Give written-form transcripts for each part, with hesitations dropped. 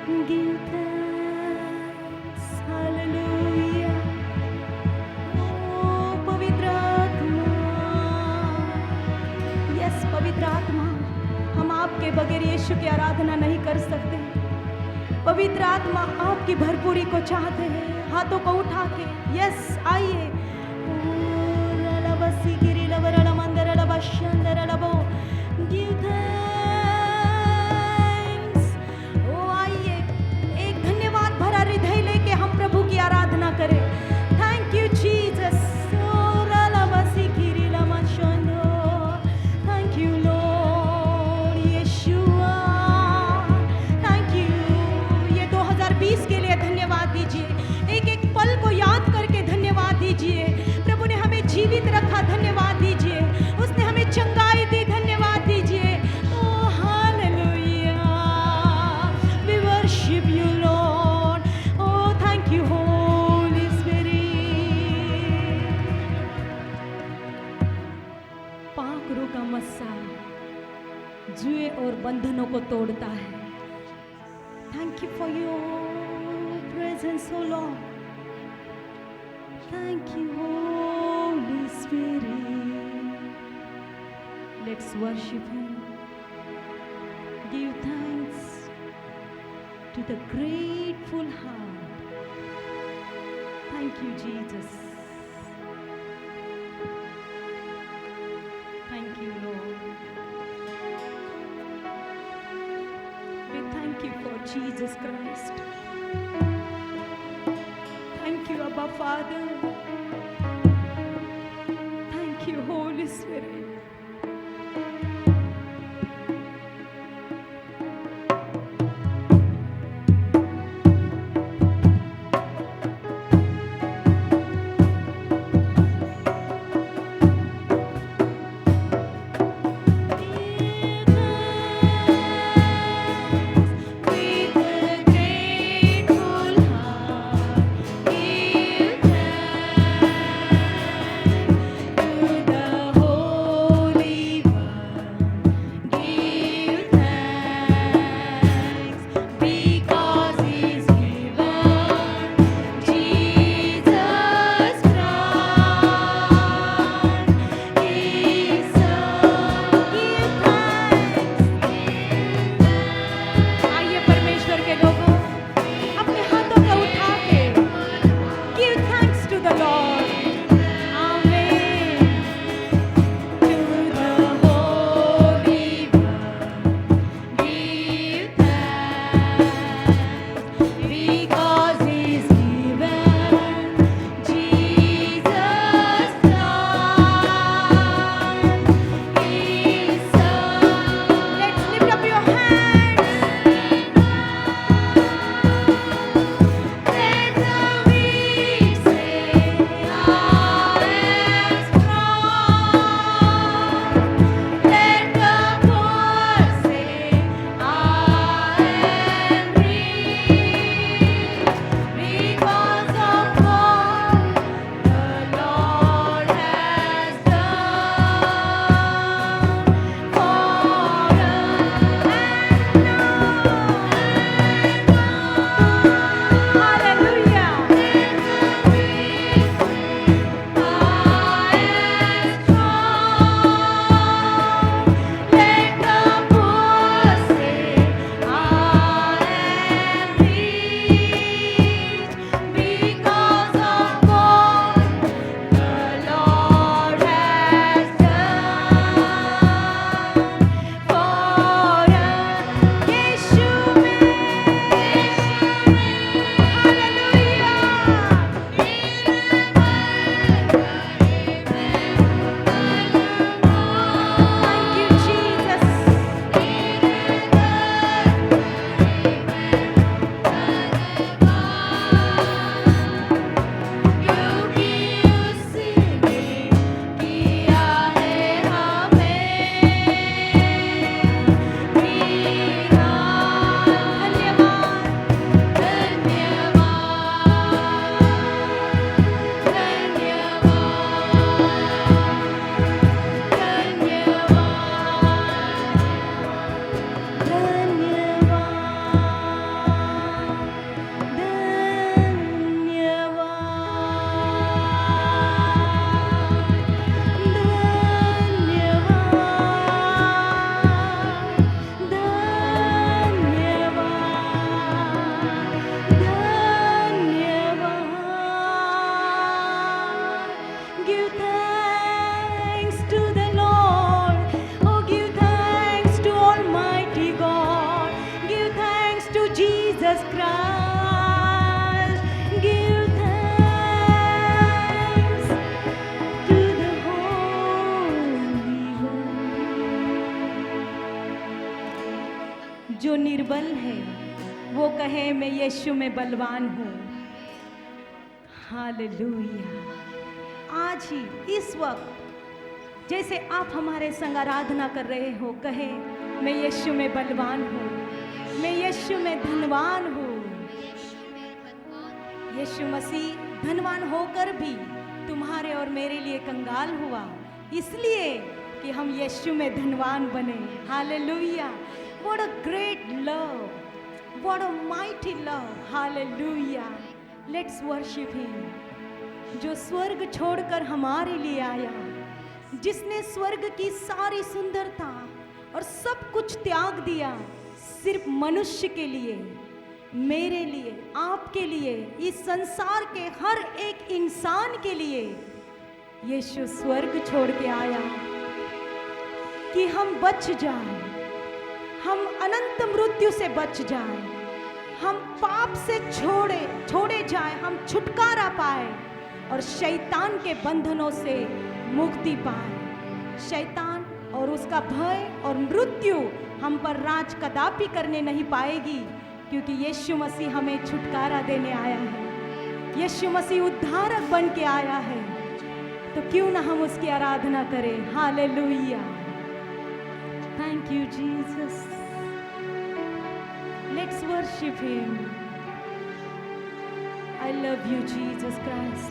Give thanks. Hallelujah. Oh, पवित्र आत्मा, yes पवित्र आत्मा, हम आपके बगैर यीशु की आराधना नहीं कर सकते। पवित्र आत्मा आपकी भरपूरी को चाहते हैं। हाथों को उठा के यस आइए। Give thanks. ओ आइए, एक धन्यवाद भरा हृदय लेके हम प्रभु की आराधना करें। Thank you Jesus. Thank you Lord Yeshua. Thank you. ये 2020 के लिए धन्यवाद दीजिए। एक एक पल को याद करके धन्यवाद दीजिए। प्रभु ने हमें जीवित रखा, धन्यवाद दीजिए। उसने हमें चंगाई दी, धन्यवाद दीजिए। Oh hallelujah, we worship you Lord. Oh thank you Holy Spirit. पाक रूह का मस्सा जुए और बंधनों को तोड़ता है। Thank you for your presence O Lord. Thank you, Holy Spirit. Let's worship Him. Give thanks to the grateful heart. Thank you, Jesus. Thank you, Lord. We thank you for Jesus Christ. Thank you, Abba Father. Thank you, Holy Spirit. Give thanks with a grateful heart. Give thanks to the Jesus Christ. Give thanks to the Holy One. जो निर्बल है वो कहे मैं यीशु में बलवान हूँ। Hallelujah. आज ही इस वक्त जैसे आप हमारे संग आराधना कर रहे हो, कहे मैं यीशु में बलवान हूँ, मैं यीशु में धनवान हूँ। यीशु मसीह धनवान होकर भी तुम्हारे और मेरे लिए कंगाल हुआ, इसलिए कि हम यीशु में धनवान बने। Hallelujah. What a great love, what a mighty love. Hallelujah. Let's worship him. जो स्वर्ग छोड़कर हमारे लिए आया, जिसने स्वर्ग की सारी सुंदरता और सब कुछ त्याग दिया सिर्फ मनुष्य के लिए, मेरे लिए, आपके लिए, इस संसार के हर एक इंसान के लिए यीशु स्वर्ग छोड़ के आया कि हम बच जाएं, हम अनंत मृत्यु से बच जाएं, हम पाप से छोड़े जाएं, हम छुटकारा पाए और शैतान के बंधनों से मुक्ति पाए। शैतान और उसका भय और मृत्यु हम पर राज कदापि करने नहीं पाएगी, क्योंकि यीशु मसीह हमें छुटकारा देने आया है। यीशु मसीह उद्धारक बन के आया है, तो क्यों ना हम उसकी आराधना करें। Hallelujah. Thank you Jesus. Let's worship him. I love you, Jesus Christ.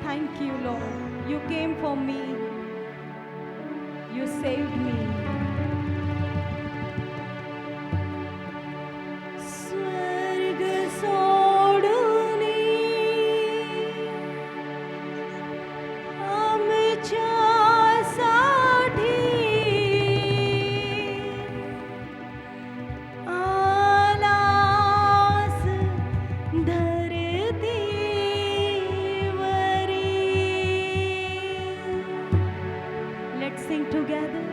Thank you, Lord. You came for me. You saved me. स्वर्ग सोडूनी आमच्यासाठी आलास धरतीवरी. Let's sing together.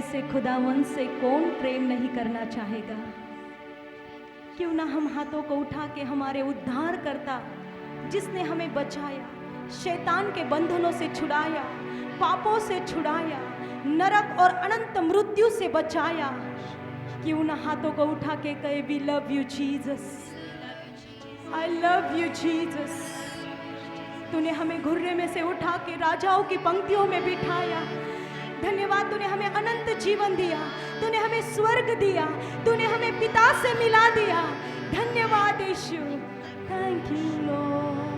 ऐसे खुदावन से कौन प्रेम नहीं करना चाहेगा। क्यों ना हम हाथों को उठा के हमारे उद्धार करता, जिसने हमें बचाया, शैतान के बंधनों से छुड़ाया, पापों से छुड़ाया, नरक और अनंत मृत्यु से बचाया, क्यों ना हाथों को उठा के कहे we love you Jesus, I love you Jesus. तूने हमें घुर्रे में से उठा के राजाओं की पंक्तियों में बिठाया। धन्यवाद, तूने हमें अनंत जीवन दिया, तूने हमें स्वर्ग दिया, तूने हमें पिता से मिला दिया। धन्यवाद यीशु, थैंक यू लॉर्ड।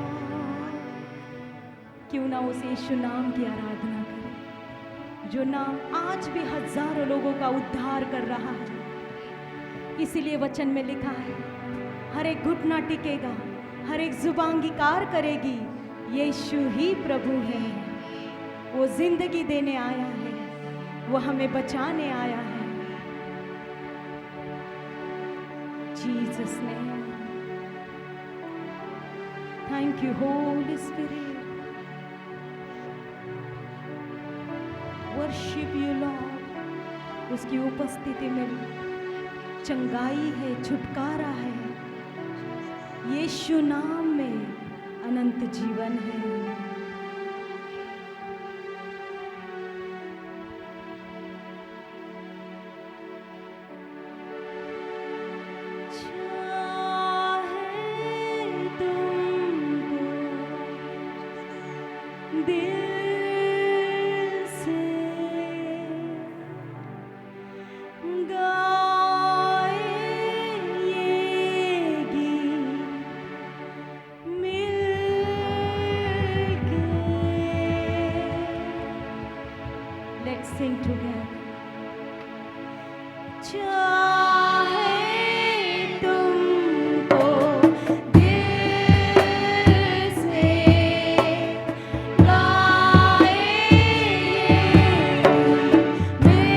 क्यों ना उस यीशु नाम की आराधना करें, जो नाम आज भी हजारों लोगों का उद्धार कर रहा है। इसीलिए वचन में लिखा है, हर एक घुटना टिकेगा, हर एक जुबान अंगीकार करेगी, यीशु ही प्रभु है। वो जिंदगी देने आया है, वो हमें बचाने आया है। Jesus name, thank you Holy spirit, worship you Lord. उसकी उपस्थिति में चंगाई है, छुटकारा है। यीशु नाम में अनंत जीवन है। Let's sing together. चाहे तुमको दिल से गाए मिलके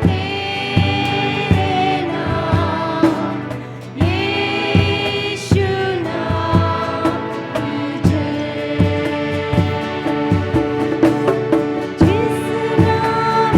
तेरे नाम यीशु नाम तुझे। जिस नाम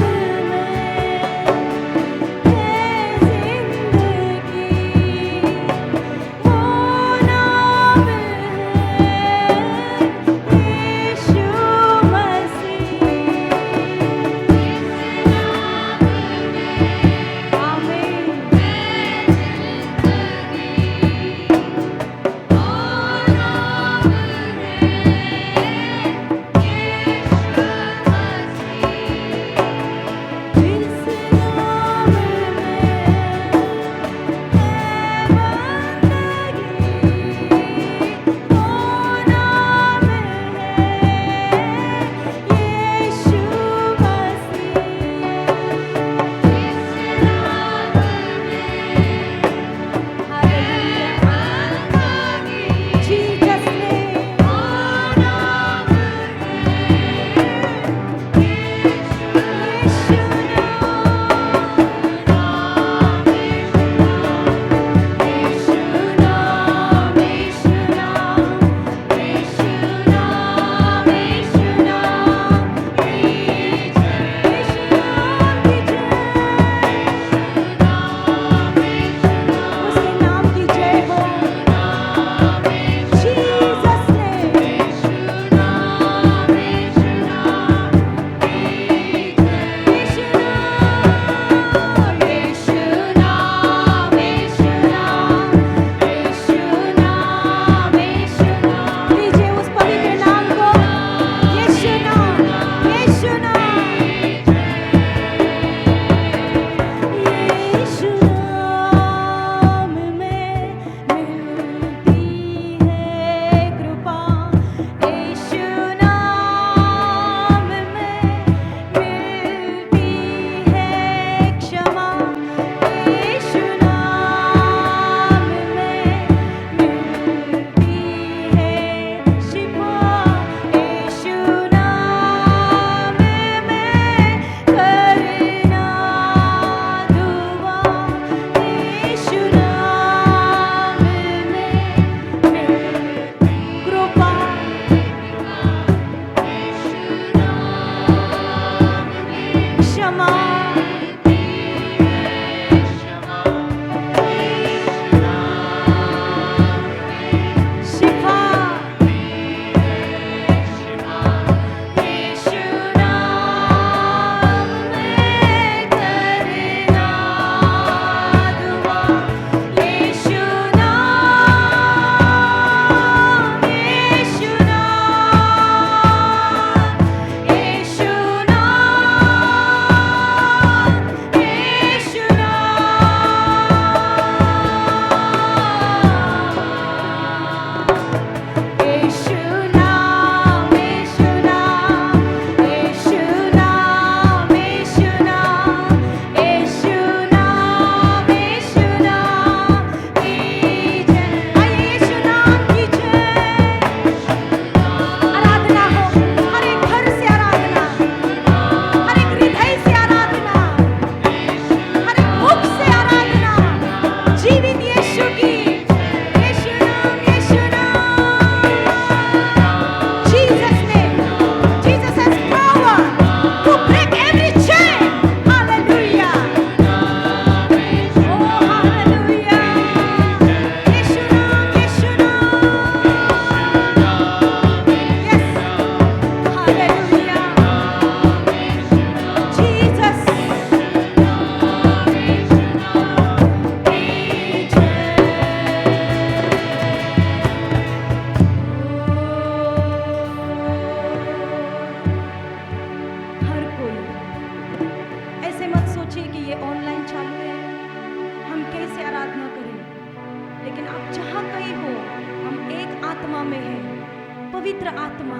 पवित्र आत्मा,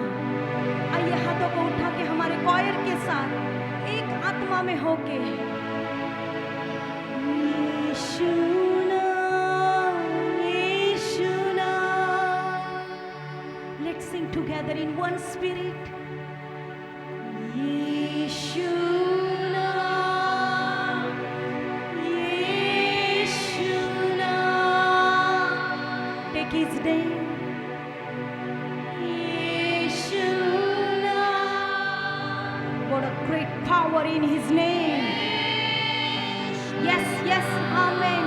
आइए हाथों को उठा के हमारे कॉयर के साथ एक आत्मा में होके यीशु नाम, यीशु नाम। Let's sing together in one spirit. यीशु नाम, यीशु नाम। Take his name. What a great power in his name. Yes, yes, amen.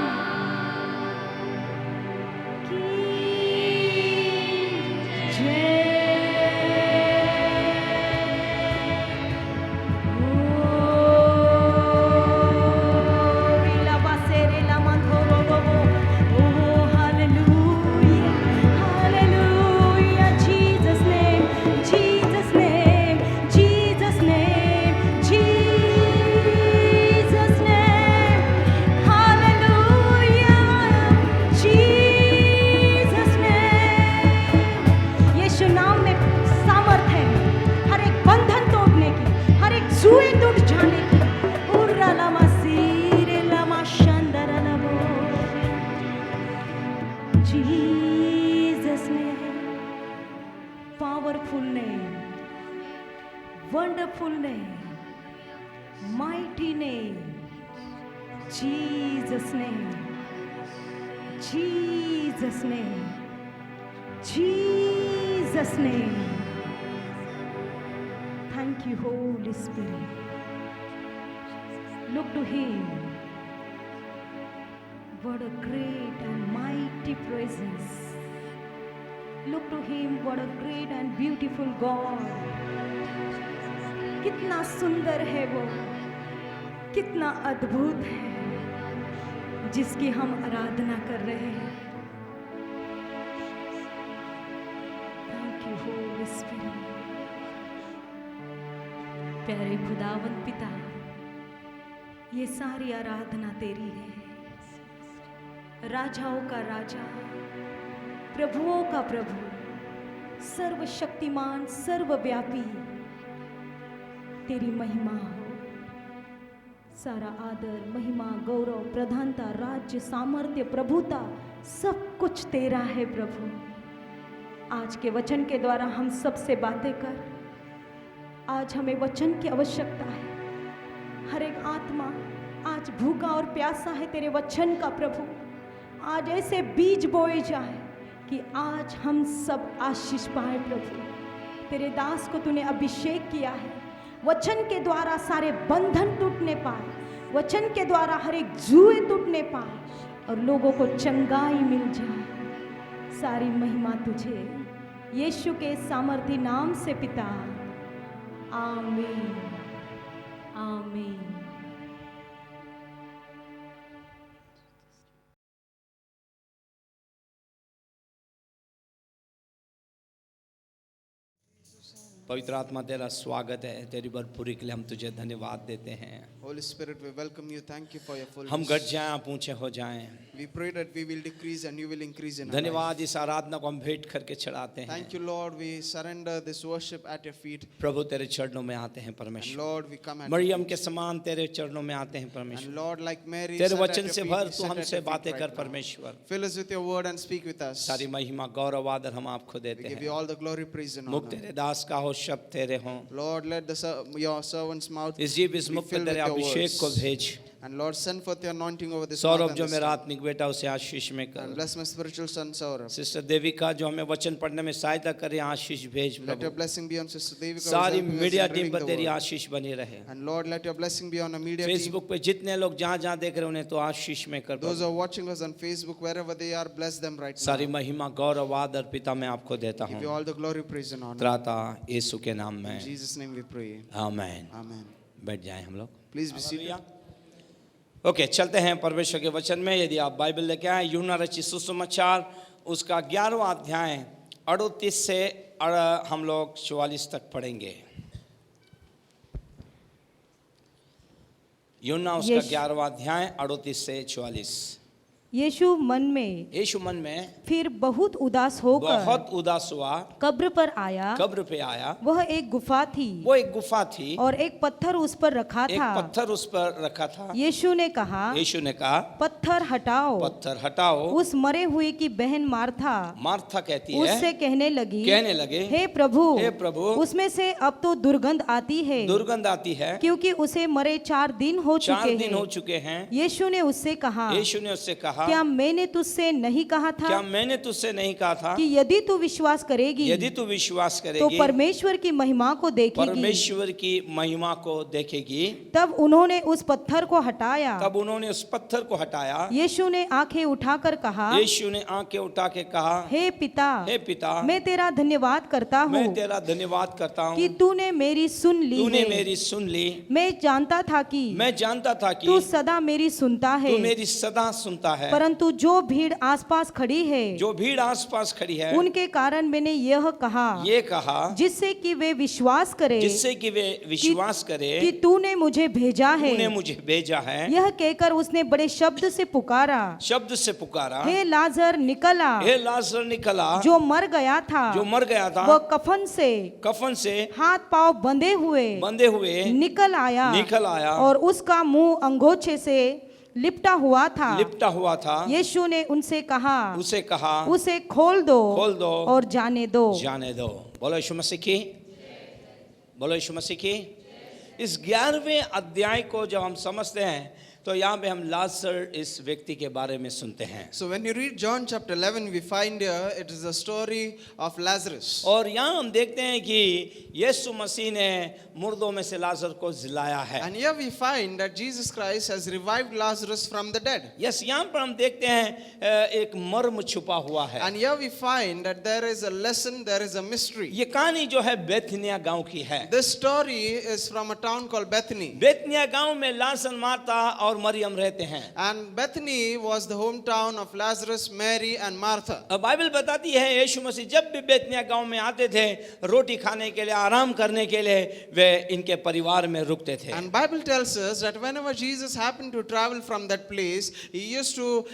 Jesus name, powerful name, wonderful name, mighty name, Jesus name, Jesus name, Jesus name. Thank you, Holy Spirit. Look to him. What a great and mighty presence. Look to him, what a great and beautiful God. कितना सुंदर है वो, कितना अद्भुत है, जिसकी हम आराधना कर रहे हैं। Thank you, Holy Spirit. प्यारे खुदावंद पिता, ये सारी आराधना तेरी है। राजाओं का राजा, प्रभुओं का प्रभु, सर्वशक्तिमान, सर्वव्यापी, तेरी महिमा हो। सारा आदर, महिमा, गौरव, प्रधानता, राज्य, सामर्थ्य, प्रभुता, सब कुछ तेरा है प्रभु। आज के वचन के द्वारा हम सबसे बातें कर। आज हमें वचन की आवश्यकता है। हर एक आत्मा आज भूखा और प्यासा है तेरे वचन का प्रभु। आज ऐसे बीज बोए जाए कि आज हम सब आशीष पाए प्रभु। तेरे दास को तूने अभिषेक किया है, वचन के द्वारा सारे बंधन टूटने पाए, वचन के द्वारा हर एक जुए टूटने पाए और लोगों को चंगाई मिल जाए। सारी महिमा तुझे, यीशु के सामर्थी नाम से पिता, आमीन, आमीन। पवित्र आत्मा तेरा स्वागत है, तेरी भरपूरी के लिए हम तुझे धन्यवाद देते हैं। Holy Spirit, we welcome you. Thank you for your fullness. हम घट जाएं, आप ऊंचे हो जाएं। We pray that we will decrease and you will increase in our life. धन्यवाद, इस आराधना को हम भेंट करके चढ़ाते हैं। Thank you, Lord. We surrender this worship at your feet. प्रभु तेरे चरणों में आते हैं And परमेश्वर। Lord, we come at Maryam के समान तेरे चरणों में आते हैं And परमेश्वर। Lord, like Mary, तेरे sat at वचन your से feet, भर, we तू sit at हमसे your feet बातें right कर now. परमेश्वर। Fill us with your word and speak with us. सारी महिमा, गौरव, आदर हम आपको We देते give हैं। you all the glory, praise and मुख honor. तेरे दास का हो, शब्द तेरे हों। Lord, let your servant's mouth इस जीव इस be मुख पे filled तेरे with your अभिषेक को words. भेज। And Lord, send forth your anointing over this Saurabh mouth and जो this मेरा tongue. आत्मिक बेटा, उसे आशीष में And कर। bless my spiritual son, Saurabh. Sister Devika जो हमें वचन पढ़ने में सहायता करे, आशीष भेज Let your Prabhu. blessing be on Sister Devika, who is सारी helping us media in team reading पर the तेरी word. आशीष बनी रहे। And Lord, let your blessing be on a media team. Facebook पे जितने लोग जहाँ जहाँ देख रहे हैं उन्हें तो आशीष में कर Those Prabhu. who are watching us on Facebook, wherever they are, bless them right सारी now. महिमा, गौरव, आदर पिता मैं आपको देता Give you हूँ। all the glory, praise and honor. त्राता यीशु के नाम In में, Jesus' name we pray. आमीन। Amen. बैठ जाएं हम लोग। Please be seated. ओके, चलते हैं परमेश्वर के वचन में। यदि आप बाइबल लेके आए, यूहन्ना रचित सुसमाचार उसका 11वां अध्याय 38 से हम लोग 44 तक पढ़ेंगे। यूहन्ना उसका 11वां अध्याय 38 से 44। यीशु मन में यीशु मन में फिर बहुत उदास होकर बहुत उदास हुआ, कब्र पर आया। कब्र पे आया। वह एक गुफा थी वो एक गुफा थी, और एक पत्थर उस पर रखा एक था। पत्थर उस पर रखा था। यीशु ने कहा, यीशु ने कहा, पत्थर हटाओ। पत्थर हटाओ। उस मरे हुए की बहन मार्था मार्था कहती उससे है, कहने लगी, लगे, हे प्रभु, हे प्रभु, उसमें से अब तो दुर्गंध आती है, दुर्गंध आती है, क्योंकि उसे मरे 4 दिन हो 4 चुके दिन हैं। हो चुके हैं। यीशु ने उससे कहा, यीशु ने उससे कहा, क्या मैंने तुझसे नहीं कहा क्या था मैंने तुझसे नहीं कहा था कि यदि तू विश्वास करेगी यदि तू विश्वास तो करेगी परमेश्वर की महिमा को देखेगी। परमेश्वर की महिमा को देखेगी। तब उन्होंने उस पत्थर को हटाया। तब उन्होंने उस पत्थर को हटाया। यीशु ने आंखें उठाकर कहा, यीशु ने आंखें उठा के कहा, हे पिता, हे पिता, मैं तेरा धन्यवाद करता हूँ मैं तेरा धन्यवाद करता कि हूँ, तूने मेरी सुन ली तूने है। मेरी सुन ली। मैं जानता था कि मैं जानता था कि तू सदा मेरी सुनता है, तू मेरी सदा सुनता है, परंतु जो भीड़ आसपास खड़ी है जो भीड़ आसपास खड़ी है उनके कारण मैंने यह कहा, ये कहा, जिससे कि वे विश्वास करे जिससे कि वे विश्वास करे कि तूने मुझे भेजा है। तूने मुझे भेजा है। यह कहकर उसने बड़े शब्द से पुकारा, शब्द से पुकारा, हे लाजर निकल आ। हे लाजर निकल आ। जो मर गया था जो मर गया था वह कफन से हाथ पांव बंधे हुए निकल आया और उसका मुंह अंगोछे से लिपटा हुआ था। यीशु ने उनसे कहा, उसे खोल दो और जाने दो। बोलो यीशु मसीह की, बोलो यीशु मसीह की। इस 11वें अध्याय को जब हम समझते हैं तो यहाँ पे हम लाजर इस व्यक्ति के बारे में सुनते हैं। So when you read John chapter 11, we find here it is a story of Lazarus. और यहाँ हम देखते हैं कि यीशु मसीह ने मुर्दों में से लाजर को जिलाया है। And here we find that Jesus Christ has revived Lazarus from the dead. Yes, यहाँ पर हम देखते हैं एक मर्म छुपा हुआ है। And here we find that there is a lesson, there is a mystery. ये कहानी जो है बेथनिया गांव की है। This story is from a town called Bethany. बेथनिया गांव में लाजर, मार्था और मरियम रहते हैं। And Bethany was the hometown of Lazarus, Mary and Martha. अब बाइबल बताती है यीशु मसीह जब भी बेथनिया गांव में आते थे रोटी खाने के लिए, आराम करने के लिए, वे इनके परिवार में रुकते थे। And Bible tells us that whenever Jesus happened to travel from that place, he used to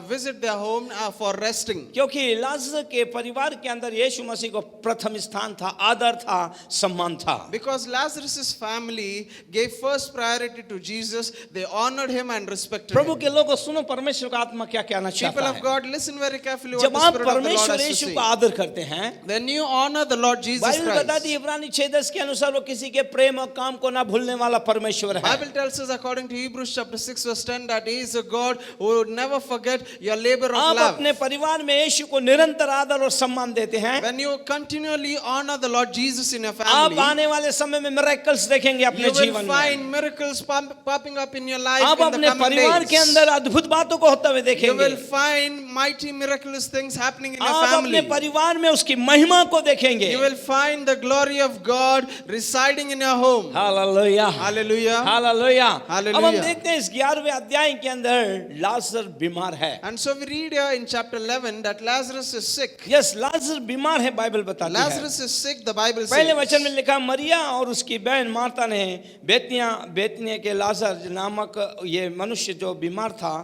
visit their home for resting. क्योंकि लाजर के परिवार के अंदर यीशु मसीह को प्रथम स्थान था, आदर था, सम्मान था। Because Lazarus's family gave first priority to Jesus, they honored him and respected Prabhu him. के लोगों सुनो, परमेश्वर का आत्मा क्या कहना People चाहता of है। God, listen very carefully what जब the आप Spirit of the Lord परमेश्वर has to यीशु say. को आदर करते हैं, Then you honor the Lord Jesus Bible बताती है Christ. इब्रानी 6:10 के अनुसार वो किसी के प्रेम और काम को ना भूलने वाला परमेश्वर है। Bible tells us according to Hebrews chapter 6 verse 10 that he is a God who would never forget your labor of आप love. अपने परिवार में यीशु को निरंतर आदर और सम्मान देते हैं। When you continually honor the Lord Jesus in your आप family, आने वाले समय में मिरेकल्स देखेंगे अपने you will जीवन में। find miracles popping up in your life आप in the अपने coming परिवार के days. अंदर अद्भुत बातों को होते हुए You देखेंगे। will find mighty miraculous things happening in your आप अपने family. परिवार में उसकी महिमा को देखेंगे। You will find the glory of God residing in your home. Hallelujah, Hallelujah. Hallelujah. Hallelujah. अब हम देखते हैं इस 11वें अध्याय के अंदर लाजर बीमार है। And so we read here in chapter 11 that Lazarus is sick. Yes, लाजर बीमार है, बाइबल बताती है। Lazarus is sick, the Bible पहले says. वचन में लिखा, मरिया और उसकी बहन मार्था ने बेतनिया के लाजर नामक ये मनुष्य जो बीमार था,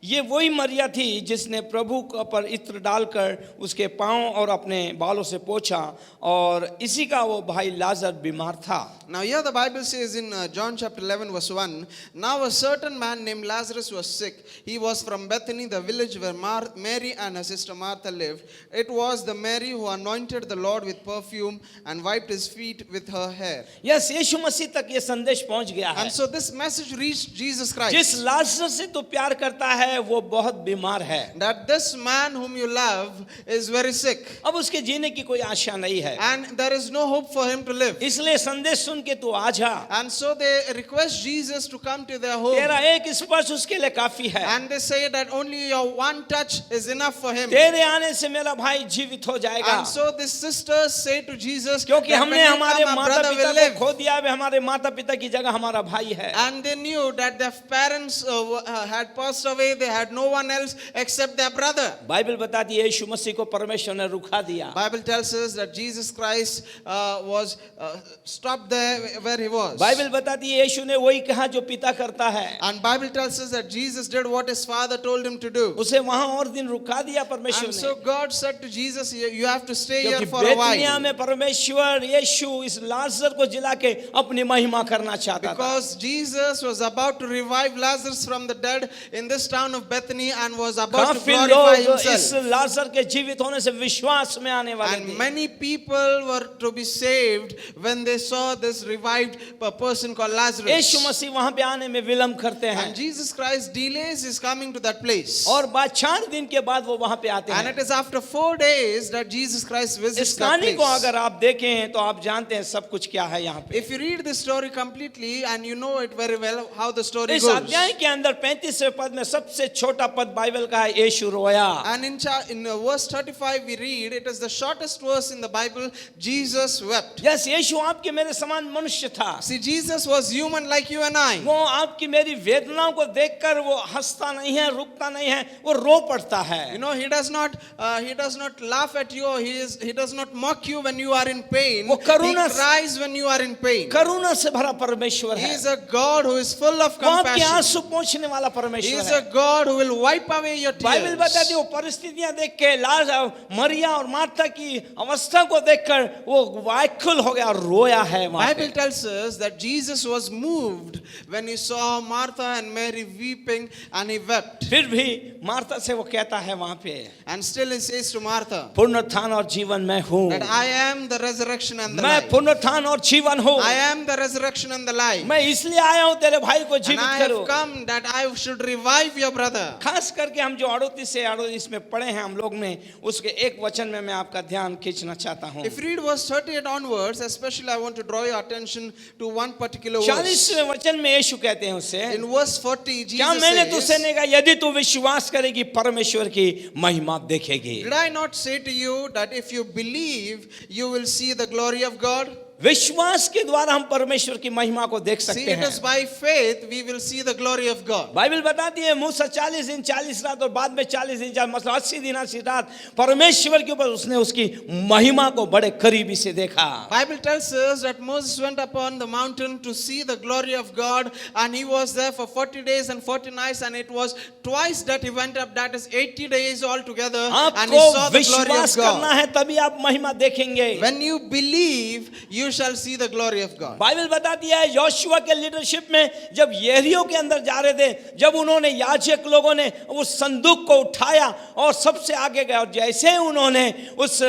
ये वही मरिया थी जिसने प्रभु पर इत्र डालकर उसके पांव और अपने बालों से पोंछा, और इसी का वो भाई लाजर बीमार था। Now here the Bible says in John chapter 11 verse 1, now a certain man named Lazarus was sick. He was from Bethany, the village where Mary and her sister Martha lived. It was the Mary who anointed the Lord with perfume and wiped his feet with her hair. Yes, यीशु मसीह तक ये संदेश पहुंच गया है। And so this message reached Jesus Christ. जिस लाजर से तू प्यार करता है वो बहुत बीमार है। That this man whom you love is very sick. अब उसके जीने की कोई आशा नहीं है, And there is no hope for him to live. इसलिए संदेश सुन के तू आ जा। And so they request Jesus to come to their home. तेरा एक स्पर्श उसके लिए काफी है। And they say that only your one touch is enough for him. तेरे आने से मेरा भाई जीवित हो जाएगा। And so the sisters say to Jesus, क्योंकि that हमने when you हमारे come, our माता brother पिता will को live. खो दिया है, हमारे माता पिता की जगह हमारा भाई है। And they knew that their parents had passed away, they had no one else except their brother. Bible बताती है यीशु मसीह को परमेश्वर ने रुका दिया। Bible tells us that Jesus Christ was stopped there where he was. Bible बताती है यीशु ने वही कहा जो पिता करता है। And Bible tells us that Jesus did what his father told him to do. उसे वहां और दिन रुका दिया परमेश्वर And ने। so God said to Jesus, you have to stay क्योंकि here for a बेतनिया while. में परमेश्वर यीशु इस लाजर को जिला के अपनी महिमा करना चाहता था। Because Jesus was about to revive Lazarus from the dead in this town of Bethany and was about to काफी glorify लोग इस himself. लाजर के जीवित होने से विश्वास में आने वाले And थे। many people were to be saved when they saw this revived person called Lazarus. यीशु मसीह वहां पे आने में विलंब करते हैं And Jesus Christ delays his coming to that place. और बाद 4 दिन के बाद वो वहां पे आते And हैं। it is after 4 days that Jesus Christ visits इस that कहानी को place. अगर आप देखें तो आप जानते हैं सब कुछ क्या है यहाँ पे। If you read the story completely and you know it very well how the story इस goes. अध्याय के अंदर 35वें पद में सबसे छोटा पद बाइबल का है यीशु रोया। And in verse 35 we read, it is the shortest verse in the Bible, Jesus wept. Yes यीशु आपके मेरे समान मनुष्य था। See, Jesus was human like you and I. वो आपकी मेरी वेदनाओं को देखकर वो हंसता नहीं है, रुकता नहीं है, वो रो पड़ता है। You know, he does not laugh at you. He does not mock you when you are in pain. वो He करुणा से- cries when you are in pain. करुणा से भरा परमेश्वर He है। is a God who is full of वो आपके compassion. आंसू पोंछने वाला He परमेश्वर is है। a God who will wipe away your Bible बताती है tears. वो परिस्थितियां देख के मरिया और मार्था की अवस्था को देखकर वो व्याकुल हो गया और रोया है वहां पे। Bible tells us that Jesus was moved when he saw Martha and Mary weeping and he wept. फिर भी मार्था से वो कहता है वहां पे, And still he says to Martha पुनरुत्थान और जीवन मैं हूँ। that I am the resurrection and the मैं life. पुनरुत्थान और जीवन हूँ। I am the resurrection and the life. मैं इसलिए आया हूँ तेरे भाई को And जीवित I करूं। have come that I should revive your brother. खास करके हम जो 38 से 38 में पढ़े हैं हम लोग ने उसके एक वचन में मैं आपका ध्यान खींचना चाहता हूँ। If you read verse 38 onwards, especially I want to draw your attention to one particular verse. 40वें वचन में यीशु कहते हैं उससे, In verse 40, क्या Jesus मैंने तुझसे says, नहीं कहा यदि तू विश्वास करेगी परमेश्वर की महिमा देखेगी। did I not say to you that if you believe, you will see the glory of God? विश्वास के द्वारा हम परमेश्वर की महिमा को देख See, सकते it is हैं। by faith we will see the glory of God. Bible बताती है मूसा 40 दिन 40 रात और बाद में 40 दिन मतलब 80 दिन 80 रात परमेश्वर के ऊपर उसने उसकी महिमा को बड़े करीबी से देखा। Bible tells us that Moses went upon the mountain to see the glory of God, and he was there for 40 days and 40 nights, and it was twice that he went up, that is 80 days altogether, and he आपको saw the glory विश्वास of करना God. है तभी आप महिमा देखेंगे। When you believe, you shall see the glory of God. Bible बताती है योशुआ के लीडरशिप में जब यरीहो के अंदर जा रहे थे, जब उन्होंने याजक लोगों ने उस संदूक को उठाया और सबसे आगे गए और जैसे उन्होंने उस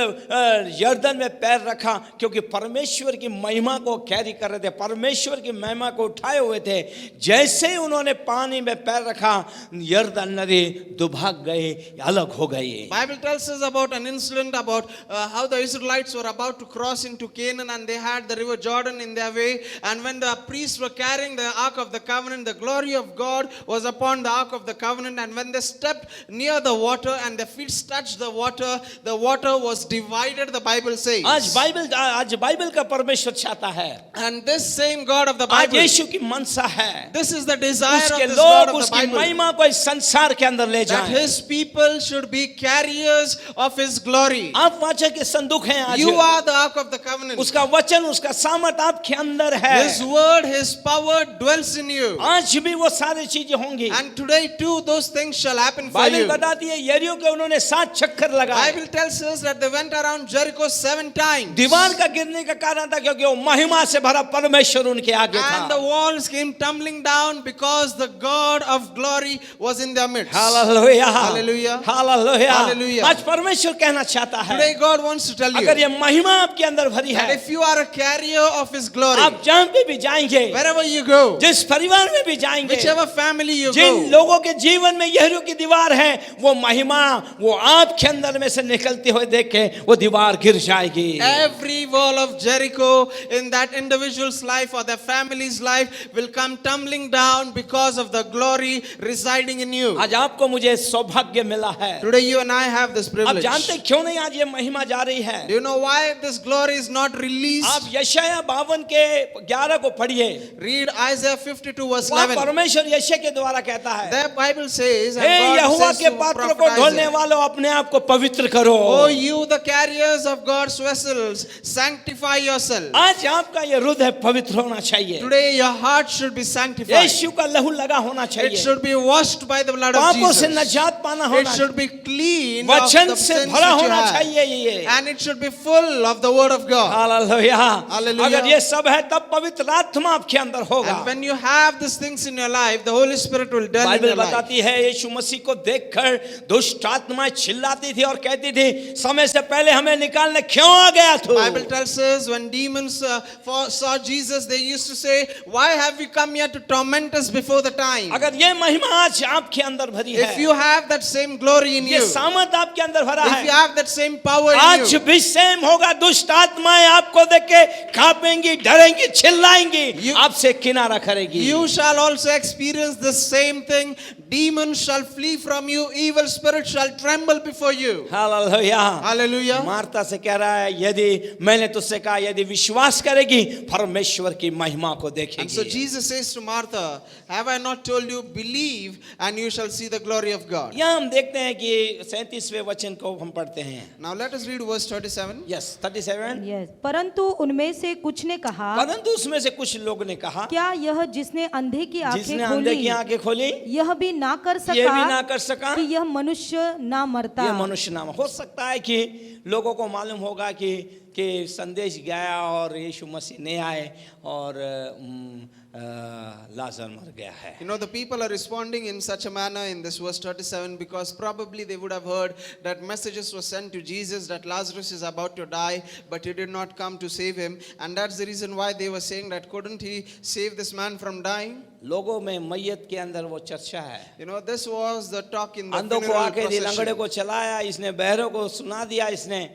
यर्दन में पैर रखा, क्योंकि परमेश्वर की महिमा को कैरी कर रहे थे, परमेश्वर की महिमा को उठाए हुए थे, जैसे ही उन्होंने पानी में पैर रखा यर्दन नदी दुभाग गई, अलग हो गई। Bible tells us about an incident about how the Israelites were about to cross into Canaan, and they had the river Jordan in their way, and when the priests were carrying the ark of the covenant, the glory of God was upon the ark of the covenant, and when they stepped near the water and their feet touched the water was divided, the Bible says. आज Bible का परमेश्वर चाहता है, And this same God of the आज Bible, यीशु की मनसा है this is the desire उसके of this God लोग of the उसकी Bible, महिमा को इस संसार के अंदर ले that जाएं। his people should be carriers of his glory. आप वाचा के संदूक हैं आज, You are the ark of the covenant. उसका वचन उसका सामर्थ आपके अंदर है, His word, his power dwells in you. आज भी वो सारी चीजें होंगी। And today too those things shall happen for Bible you. बताती है यरीहो के उन्होंने 7 चक्कर लगाए। Bible tells us that they went around Jericho 7 times. दीवार का गिरने का कारण था क्योंकि वो महिमा से भरा परमेश्वर उनके आगे And the था। walls came tumbling down because the God of glory was in their midst. Hallelujah, Hallelujah. Hallelujah. Hallelujah. आज परमेश्वर कहना चाहता है, Today God wants to tell you अगर ये महिमा आपके अंदर भरी that है, if you are a carrier of his glory, आप जहाँ पे भी जाएंगे, wherever you go, जिस परिवार में भी जाएंगे, whichever family you Jin go, लोगों के जीवन में यरीहो की दीवार है, वो महिमा वो आपके अंदर में से निकलते हुए देख के वो दीवार गिर जाएगी। every wall of Jericho in that individual's life or their family's life will come tumbling down because of the glory residing in you. आज आपको मुझे सौभाग्य मिला है। Today you and I have this आप privilege. जानते क्यों नहीं आज ये महिमा जा रही है? Do you know why this glory is not released? आप यशाया 52 के 11 को पढ़िए। Read Isaiah 52 verse वहाँ 11. परमेश्वर यशया के द्वारा कहता है, The Bible says, and hey God Jehovah says के to पात्र prophet को ढोने Isaiah, वालों, अपने आप को पवित्र करो। "O you the carriers of God's vessels, sanctify yourself." आज आपका ये हृदय पवित्र होना चाहिए। Today your heart should be sanctified. यीशु का लहू लगा होना It चाहिए। should be washed by the blood of पापों से Jesus. निजात पाना It होना should be clean of वचन the से sins भरा which you होना have. चाहिए ये। And it should be full of the word of God. Hallelujah. Hallelujah. अगर ये सब है तब पवित्र आत्मा आपके अंदर होगा। And when you have these things in your life, the Holy Spirit will dwell in Bible your life. बताती है यीशु मसीह को देखकर दुष्ट आत्माएं चिल्लाती थी और कहती थी, समय से पहले हमें निकालने क्यों आ गया तू? Bible tells us when demons saw Jesus, they used to say, "Why have you come here to torment us before the time?" अगर ये महिमा आज आपके अंदर भरी If है, you have that same glory in ये you, सामर्थ आपके अंदर भरा if you है, have that same power in आज you, भी सेम होगा। दुष्ट आत्माएं आपको देख के कांपेंगी, डरेंगी, चिल्लाएंगी, आपसे किनारा करेगी। you shall also experience the same thing. Demons shall flee from you, evil spirits shall tremble before you. Hallelujah. Hallelujah. Marta से कह रहा है, यदि मैंने तुझसे कहा यदि विश्वास करेगी परमेश्वर की महिमा को And so देखेगी। Jesus says to Martha, "Have I not told you, believe and you shall see the glory of God." यहाँ हम देखते हैं कि 37वें वचन को हम पढ़ते हैं। Now let us read verse 37. Yes 37। Yes, परंतु उनमें से कुछ ने कहा, परंतु उसमें से कुछ लोग ने कहा, क्या यह जिसने अंधे की जिसने आंखें अंधे की खोली आंखें खोली यह भी ना कर ये भी ना सका कर सका? कि यह मनुष्य ना मरता? ये मनुष्य नाम हो सकता है कि लोगों को मालूम होगा कि संदेश गया और यीशु मसीह नहीं आए और लाजर मर गया है। You know, the people are responding in such a manner in this verse 37 because probably they would have heard that messages were sent to Jesus that Lazarus is about to die, but he did not come to save him. And that's the reason why they were saying that couldn't he save this man from dying? लोगों में मैयत के अंदर वो चर्चा है। You know, this was the talk in the अंधों को funeral आके दी, लंगड़े procession. को चलाया, इसने बहरों को सुना दिया, इसने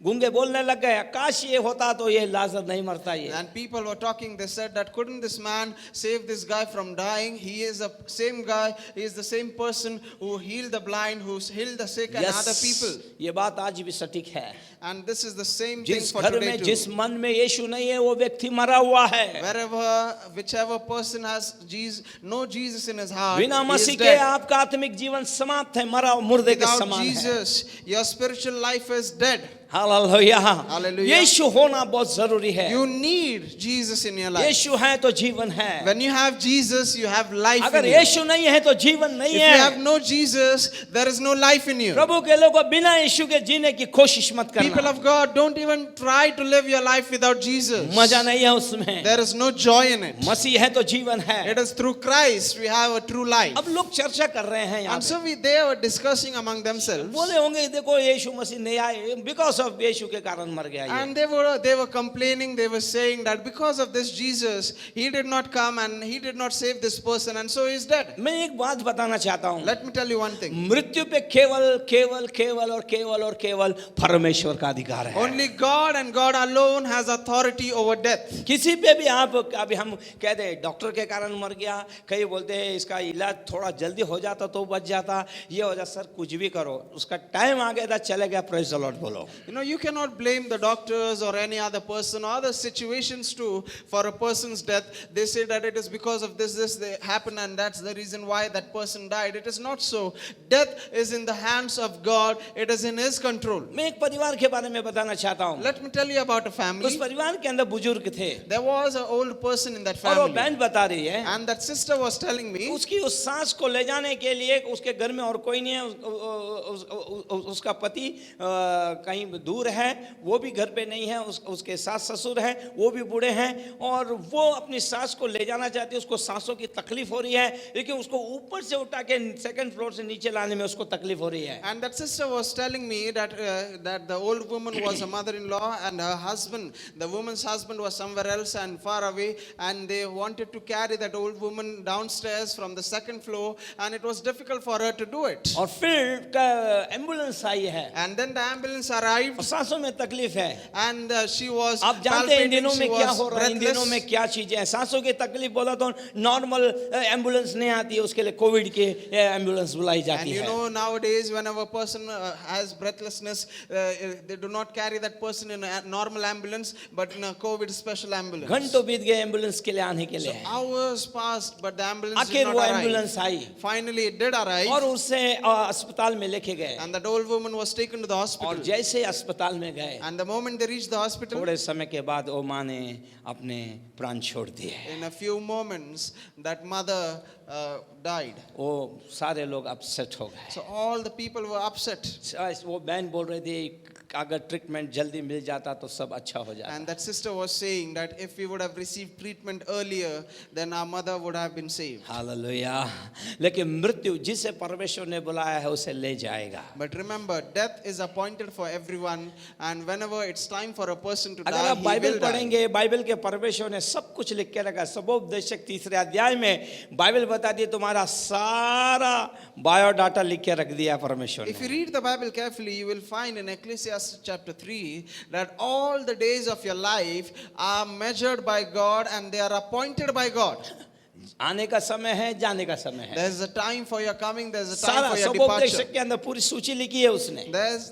गूंगे बोलने लग गए। काश ये होता तो ये लाजर नहीं मरता ये। And people were talking, they said that couldn't this man save this guy from dying? He is the same guy, he is the same person who healed the blind, who healed the sick and other people. ये बात आज भी सटीक है। And this is the same thing जिस for घर today में too. जिस मन में यीशु नहीं है वो व्यक्ति मरा हुआ है। Wherever, whichever person has Jesus, no Jesus in his heart, बिना he is मसीह के dead. आपका आत्मिक जीवन समाप्त है, मरा मुर्दे के Without समान है। Jesus, your spiritual life is dead. Hallelujah. Hallelujah. यीशु होना बहुत जरूरी है। You need Jesus in your life. यीशु है तो जीवन है। When you have Jesus, you have life अगर in you. यीशु नहीं है तो जीवन नहीं If you have है। no Jesus, there is no life in you. प्रभु के लोगों बिना यीशु के जीने की कोशिश मत People करना। of God, don't even try to live your life without Jesus. मजा नहीं है उसमें। There is no joy in it. मसीह है तो जीवन है। It is through Christ we have a true life. अब लोग चर्चा कर रहे हैं यहाँ And पे। so they were discussing among themselves. बोले होंगे देखो यीशु मसीह नहीं आए, बिकॉज ऑफ यीशु के कारण मर गया ये। And they were complaining, they were saying that because of this Jesus, he did not come and he did not save this person and so he is dead. मैं एक बात बताना चाहता हूँ, Let me tell you one thing. मृत्यु पे केवल केवल केवल और केवल और केवल परमेश्वर का अधिकार है। Only God and God alone has authority over death. किसी पे भी आप अभी हम कहते हैं डॉक्टर के कारण मर गया, कई बोलते हैं इसका इलाज थोड़ा जल्दी हो जाता तो बच जाता, ये हो जाता, सर कुछ भी करो, उसका टाइम आ गया था, चले गया, प्रेज द लॉर्ड बोलो। You know, you cannot blame the doctors or any other person or the situations too for a person's death. They say that it is because of this they happened and that's the reason why that person died. It is not so. Death is in the hands of God. It is in his control. मैं एक परिवार के बारे में बताना चाहता हूँ। Let me tell you about a उस family. परिवार के अंदर बुजुर्ग थे There was an old person in that और वो family. बहन बता रही है And that sister was telling me उसकी उस सास को ले जाने के लिए उसके घर में और कोई नहीं है, उसका पति कहीं दूर है, वो भी घर पे नहीं है, उसके सास ससुर है, वो भी बूढ़े हैं और वो अपनी सास को ले जाना चाहती है। उसको सांसों की तकलीफ हो रही है, लेकिन उसको ऊपर से उठा के सेकंड फ्लोर से नीचे लाने में उसको तकलीफ हो रही है। And that sister was telling me that that the old woman was a mother-in-law and her husband, the woman's husband was somewhere else and far away, and they wanted to carry that old woman downstairs from the second floor, and it was difficult for her to do it. और फिर ambulance आई है And then the ambulance arrived arrived, सांसों में तकलीफ है। and she was आप जानते हैं इन palpitating, दिनों she में क्या was हो रहा है, इन दिनों में breathless. क्या चीजें हैं। सांसों की तकलीफ बोला तो नॉर्मल एम्बुलेंस नहीं आती है, उसके लिए कोविड की एम्बुलेंस बुलाई And जाती you है। know, nowadays, whenever a person has breathlessness, they do not carry that person in a normal ambulance, but in a COVID special ambulance. घंटों बीत गए एम्बुलेंस के लिए आने के So लिए, hours passed, but the ambulance did आखिर not वो arrive. Ambulance I Finally, it did और arrive, उसे अस्पताल में लेके गए। and that old woman was taken to the और hospital. जैसे अस्पताल में गए, And the moment they reached the hospital, थोड़े समय के बाद वो माँ ने अपने प्राण छोड़ दिए। in a few moments, that mother died. वो सारे लोग अपसेट हो गए। So all the people were upset. वो बहन बोल रही थी अगर ट्रीटमेंट जल्दी मिल जाता तो सब अच्छा हो जाता। And that sister was saying that if we would have received treatment earlier, then our mother would have been saved. Hallelujah. लेकिन मृत्यु जिसे परमेश्वर ने बुलाया है उसे ले जाएगा। But remember, death is appointed for everyone, and whenever it's time for a person to अगर die, आप he बाइबल will die. पढ़ेंगे, बाइबल के परमेश्वर ने सब कुछ लिख के रखा। सबोपदेशक 3 अध्याय में बाइबल बताती है तुम्हारा सारा बायोडाटा लिख के रख दिया परमेश्वर If you ने। read the Bible carefully, you will find in Ecclesiastes chapter 3 that all the days of your life are measured by God and they are appointed by God. आने का समय है, जाने का समय है। There's a time for your coming, there's a time सारा for your departure. सबोपदेशक के अंदर पूरी सूची लिखी है उसने।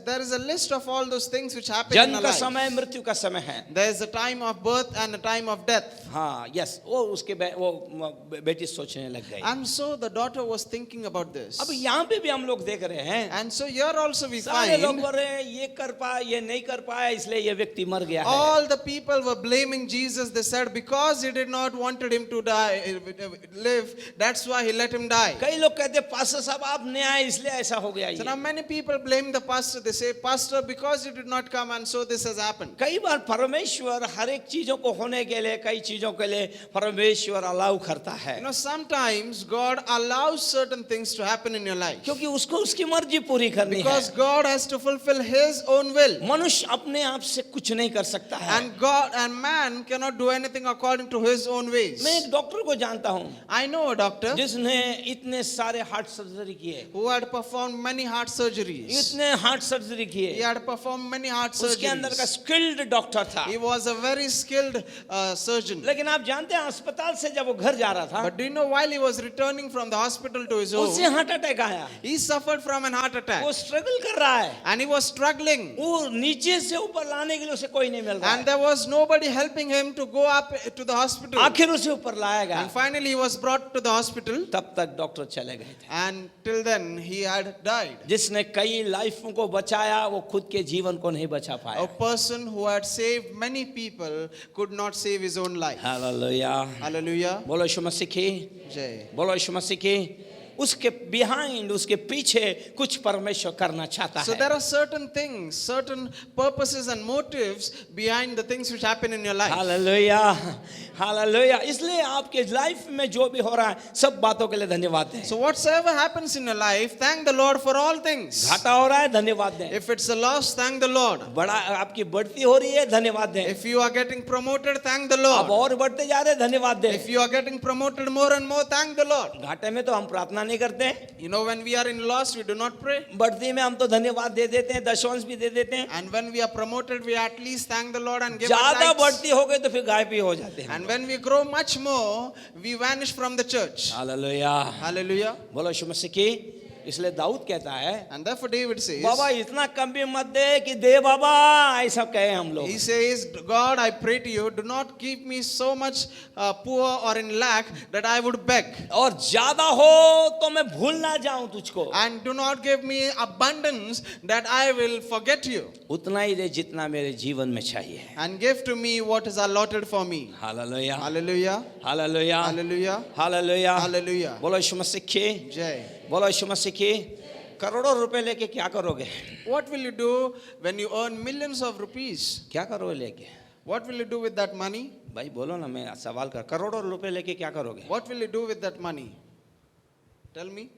There is a list of all those things which happen in जन्म our का life. समय, मृत्यु का समय है। There's a time of birth and a time of death. हाँ, यस, वो उसके वो बेटी सोचने लग गई। And so the daughter was thinking about this. अब यहाँ पे भी हम लोग देख रहे हैं, And so here also we सारे लोग find बोल रहे हैं ये कर पाया, ये नहीं कर पाया, इसलिए ये व्यक्ति मर गया है। all the people were blaming Jesus. They said because he did not wanted him to die, live, that's why he let him die. कई लोग कहते हैं पास्टर साहब आप नहीं आए इसलिए ऐसा हो गया So ये। now many people blame the pastor. They say, Pastor, because you did not come and so this has happened. कई बार परमेश्वर हर एक चीजों को होने के लिए, कई चीजों के लिए परमेश्वर अलाउ करता है, You know, sometimes God allows certain things to happen in your life क्योंकि उसको उसकी मर्जी पूरी करनी है। because God has to fulfill his own will. मनुष्य अपने आप से कुछ नहीं कर सकता है। And God and man cannot do anything according to his own ways. मैं एक डॉक्टर को जानता हूँ I know a doctor जिसने इतने सारे हार्ट सर्जरी किए, who had performed many heart surgeries. इतने हार्ट सर्जरी He किए, had performed many heart उसके अंदर का surgeries. स्किल्ड डॉक्टर था। He was a very skilled surgeon. लेकिन आप जानते हैं अस्पताल से जब वो घर जा रहा था, But do you know, while he was returning from the hospital to his उससे home, हार्ट अटैक आया। he suffered from an heart attack. वो स्ट्रगल कर रहा है, And he was struggling. वो नीचे से ऊपर लाने के लिए उसे कोई नहीं मिल रहा And है। there was nobody helping him to go up to the hospital. आखिर उसे ऊपर लाया गया, And finally he was brought to the hospital. तब तक डॉक्टर चले गए थे। And till then he had died. जिसने कई लाइफों को बचाया वो खुद के जीवन को नहीं बचा A पाया। person who had saved many people could not save his own life. Hallelujah. Hallelujah. बोलो यीशु मसीह की, Jai. बोलो यीशु मसीह की। उसके बिहाइंड, उसके पीछे कुछ परमेश्वर करना चाहता So है। there are certain things, certain purposes and motives behind the things which happen in your life. Hallelujah, hallelujah. इसलिए आपके लाइफ में जो भी हो रहा है सब बातों के लिए धन्यवाद दें। So whatsoever happens in your life, thank the Lord for all things. घाटा हो रहा है धन्यवाद दें। If it's a loss, thank the Lord. बड़ा आपकी बढ़ती हो रही है धन्यवाद दें। If you are getting promoted, thank the अब Lord. और बढ़ते जा रहे हैं धन्यवाद दें। If you are getting promoted more and more, thank the Lord. घाटे में तो हम प्रार्थना नहीं करते, You know, when we are in loss, we do not pray. बढ़ती में हम तो धन्यवाद दे देते हैं, दशवंश भी दे देते हैं। And when we are promoted, we at least thank the Lord and give our ज्यादा tithes. बढ़ती हो गई तो फिर गायब ही हो जाते हैं। And when we grow much more, we vanish from the church. Hallelujah, Hallelujah. बोलो यीशु मसीह की। इसलिए दाऊद कहता है, And therefore David says, बाबा इतना कम भी मत दे कि दे बाबा, ऐसा कहे हम लोग। he says, God, I pray to you, do not keep me so much poor or in lack that I would beg. और ज्यादा हो तो मैं भूल ना जाऊं तुझको। And do not give me abundance that I will forget you. उतना ही दे जितना मेरे जीवन में चाहिए। And give to me what is allotted for me. Hallelujah, Hallelujah. Hallelujah, Hallelujah. Hallelujah, Hallelujah. बोलो यीशु मसीह की, Jai. बोलो यीशु मसीह की। करोड़ों रुपए लेके क्या करोगे? What will you do when you earn millions of rupees? क्या करोगे लेके? What will you do with that money? भाई बोलो ना, मैं सवाल कर, करोड़ों रुपए लेके क्या करोगे? What will you do with that money? Tell me.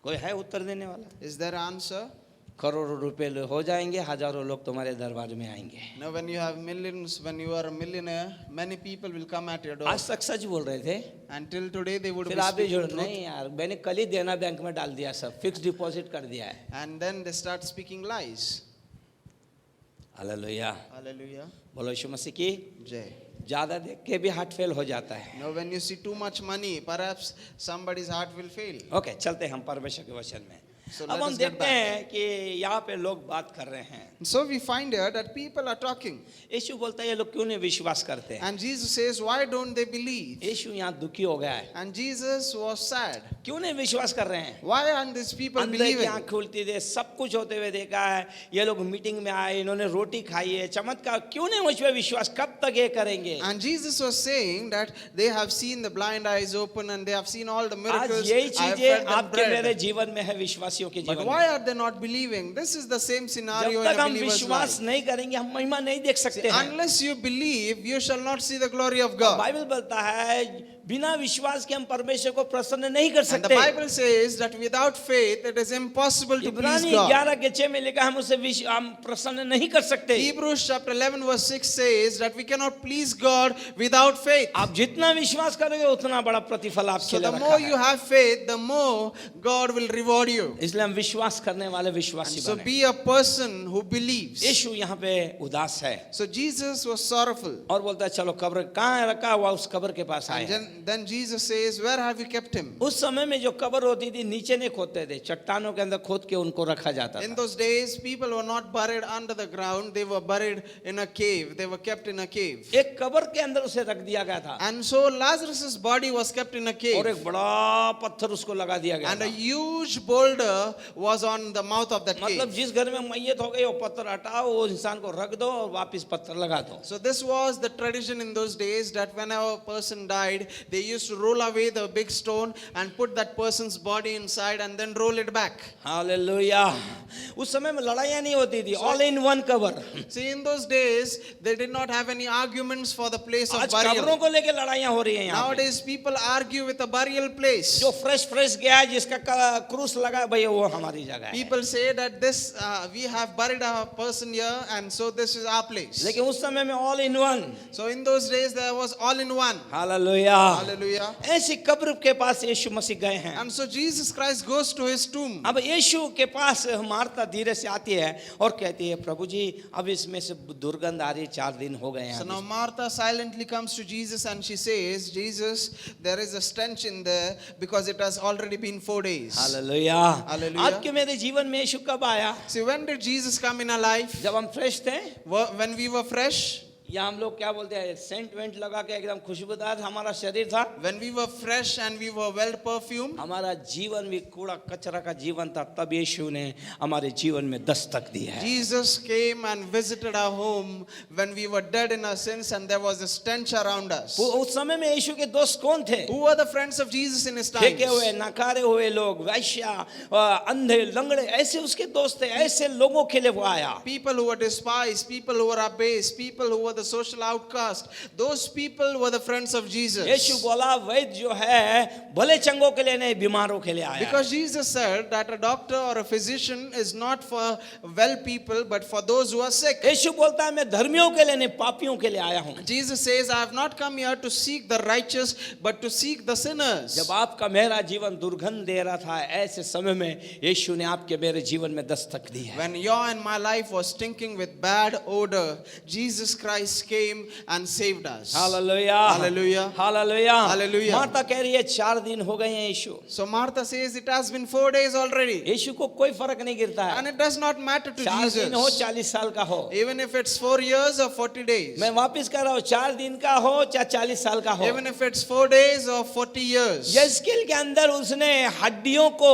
कोई है उत्तर देने वाला? Is there an answer? करोड़ों रुपए हो जाएंगे, हजारों लोग तुम्हारे दरबार में आएंगे। Now, when you have millions, when you are a millionaire, many people will come at your door. आज तक सच बोल रहे थे, Until today, they would फिर be आप भी speaking जोड़ truth. नहीं यार, मैंने कल ही देना बैंक में डाल दिया, सब फिक्स डिपॉजिट कर दिया है। And then they start speaking lies. Hallelujah, Hallelujah. बोलो यीशु मसीह की। Jai. ज्यादा देख के भी हार्ट फेल हो जाता है। Now, when you see too much money, perhaps somebody's heart will fail. Okay, चलते हैं हम परमेश्वर के वचन में। So अब let हम us get देखते back. हैं कि यहाँ पे लोग बात कर रहे हैं। So we find here that people are talking. यीशु बोलता है ये लोग क्यों नहीं विश्वास करते हैं? And Jesus says, why don't they believe? यीशु यहाँ दुखी हो गया है, And Jesus was sad. क्यों नहीं विश्वास कर रहे हैं? Why aren't these people अंधे की believing? आँख खुलती थी, सब कुछ होते हुए देखा है, ये लोग मीटिंग में आए, इन्होंने रोटी खाई है, चमत्कार, क्यों नहीं मुझ पे विश्वास, कब तक ये करेंगे? And Jesus was saying that they have seen the blind eyes open and they have seen all the आज miracles. यही I have चीजें fed them आपके मेरे bread. जीवन में है, विश्वासियों के But जीवन why में। are they not believing? This is the same जब scenario in तक a हम believer's विश्वास life. नहीं करेंगे, हम महिमा नहीं देख सकते See, हैं। unless you believe, you shall not see the glory of God. Bible बोलता है बिना विश्वास के हम परमेश्वर को प्रसन्न नहीं कर And the सकते। Bible says that without faith, it is impossible to please इब्रानी God. 11 के 6 में लिखा है हम उसे हम प्रसन्न नहीं कर सकते। Hebrews chapter 11 verse 6 says that we cannot please God without faith. आप जितना विश्वास करोगे उतना बड़ा प्रतिफल आपके So लिए the रखा more है। you have faith, the more God will reward you. इसलिए हम विश्वास करने वाले विश्वासी So बने। be a person who believes. यीशु यहाँ पे उदास है So Jesus was sorrowful. और बोलता है चलो कब्र कहाँ रखा हुआ, उस कब्र के पास And आए। then Jesus says, where have you kept him? उस समय में जो कब्र होती थी नीचे नहीं खोदते थे, चट्टानों के अंदर खोद के उनको रखा जाता In था। those days, people were not buried under the ground. They were buried in a cave. They were kept in a cave. एक कब्र के अंदर उसे रख दिया गया था And so Lazarus' body was kept in a और cave. एक बड़ा पत्थर उसको लगा दिया गया And a था। huge boulder was on the mouth of that मतलब cave. जिस घर में मैयत हो गई वो पत्थर हटाओ, वो इंसान को रख दो और वापस पत्थर लगा दो। So this was the tradition in those days that whenever a person died, they used to roll away the big stone and put that person's body inside and then roll it back. Hallelujah. उस समय में लड़ाइयाँ नहीं होती थी, all in one कब्र। See, in those days, they did not have any arguments for the place of आज कब्रों burial. को लेके लड़ाइयाँ हो रही हैं यहाँ पे। Nowadays, people argue with a burial place. जो फ्रेश गया है, जिसका क्रूस लगा है, भैया वो हमारी जगह है। People say that this we have buried a person here, and so this is our place. लेकिन उस समय में all in one. So in those days, there was all in one. Hallelujah. Hallelujah. ऐसी कब्र के पास यीशु मसीह गए हैं। And so Jesus Christ goes to his tomb. अब यीशु के पास मार्था धीरे से आती है और कहती है प्रभु जी अब इसमें से दुर्गंध आ रही, 4 दिन हो गए हैं। So now Martha silently comes to Jesus and she says, Jesus, there is a stench in there because it has already been 4 days. Hallelujah. Hallelujah. आज के मेरे जीवन में यीशु कब आया? See, when did Jesus come in our life? जब हम fresh थे, When we were fresh? या हम लोग क्या बोलते हैं सेंट वेंट लगा के एकदम खुशबूदार हमारा शरीर था, When we were fresh and we were well perfumed? हमारा जीवन भी कूड़ा कचरा का जीवन था, तब यीशु ने हमारे जीवन में दस्तक दी है। Jesus came and visited our home when we were dead in our sins and there was a stench around us. उस समय में यीशु के दोस्त कौन थे? Who were the friends of Jesus in his times? फेंके हुए नकारे हुए लोग, वैश्या, अंधे लंगड़े, ऐसे उसके दोस्त थे। ऐसे लोगों के लिए वो आया। People who were despised, people who were abased, people who were the social outcast, those people were the friends of Jesus. यीशु बोला वैद्य जो है भले चंगों के लिए नहीं, बीमारों के लिए आया है। Because Jesus said that a doctor or a physician is not for well people but for those who are sick. यीशु बोलता है मैं धर्मियों के लिए नहीं, पापियों के लिए आया हूँ। Jesus says, I have not come here to seek the righteous but to seek the sinners. जब आपका मेरा जीवन दुर्गंध दे रहा था, ऐसे समय में यीशु ने आपके मेरे जीवन में दस्तक दी है। When your and my life was stinking with bad odor, Jesus Christ came and saved us. Hallelujah, Hallelujah. Hallelujah, Hallelujah. Martha कह रही है 4 दिन हो गए हैं यीशु। So Martha says it has been 4 days already. यीशु को कोई फर्क नहीं गिरता है, And it does not matter to 4 दिन हो, Jesus. 40 साल का हो। Even if it's 4 years or 40 days. मैं वापस कर रहा हूँ, 4 दिन का हो चाहे 40 साल का हो। Even if it's 4 days or 40 years. यस्केल के अंदर उसने हड्डियों को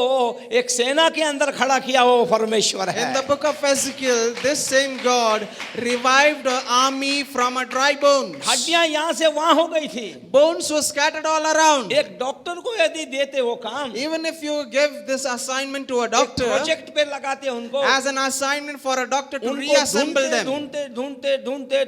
एक सेना के अंदर खड़ा किया, वो परमेश्वर है। In the book of Ezekiel, this same God revived an army free from a dry bones. हड्डियां यहाँ से वहां हो गई थी। Bones were scattered all around. एक डॉक्टर को यदि देते वो काम, Even if you give this assignment to a एक doctor प्रोजेक्ट पे लगाते उनको, as an assignment for a doctor to उनको reassemble them,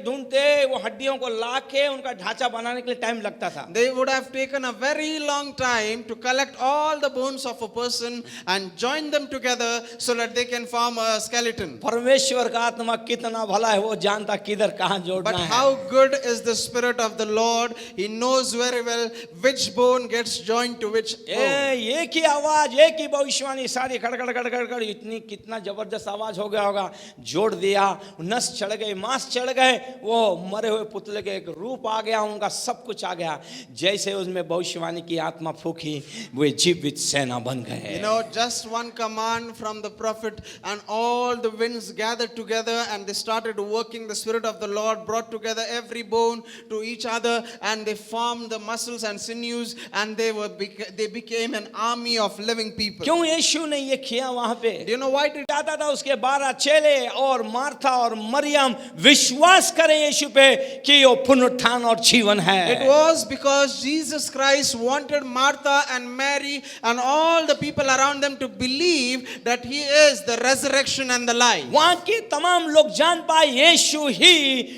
ढूंढते वो हड्डियों को लाके उनका ढांचा बनाने के लिए टाइम लगता था। they would have taken a very long time to collect all the bones of a person and join them together so that they can form a skeleton. परमेश्वर का आत्मा कितना भला है, वो जानता किधर कहाँ जोड़ना But है। how good is the Spirit of the Lord? He knows very well which bone gets joined to which bone. एक ही आवाज, एक ही भविष्यवाणी, सारी खड़खड़ खड़खड़ खड़, इतनी कितना जबरदस्त आवाज हो गया होगा, जोड़ दिया, नस चढ़ गए, मांस चढ़ गए, वो मरे हुए पुतले के एक रूप आ गया, उनका सब कुछ आ गया। जैसे उसमें भविष्यवाणी की आत्मा फूकी, वे जीवित सेना बन गए। You know, just one command from the prophet and all the winds gathered together and they started working. The Spirit of the Lord brought together every bone to each other and they formed the muscles and sinews and they became an army of living people. क्यों यीशु ने ये किया वहां पे? Do you know why did चाहता था उसके 12 चेले और मार्था और मरियम विश्वास करें यीशु पे कि वो पुनरुत्थान और जीवन है। It was because Jesus Christ wanted Martha and Mary and all the people around them to believe that He is the resurrection and the life. वहां के तमाम लोग जान पाए यीशु ही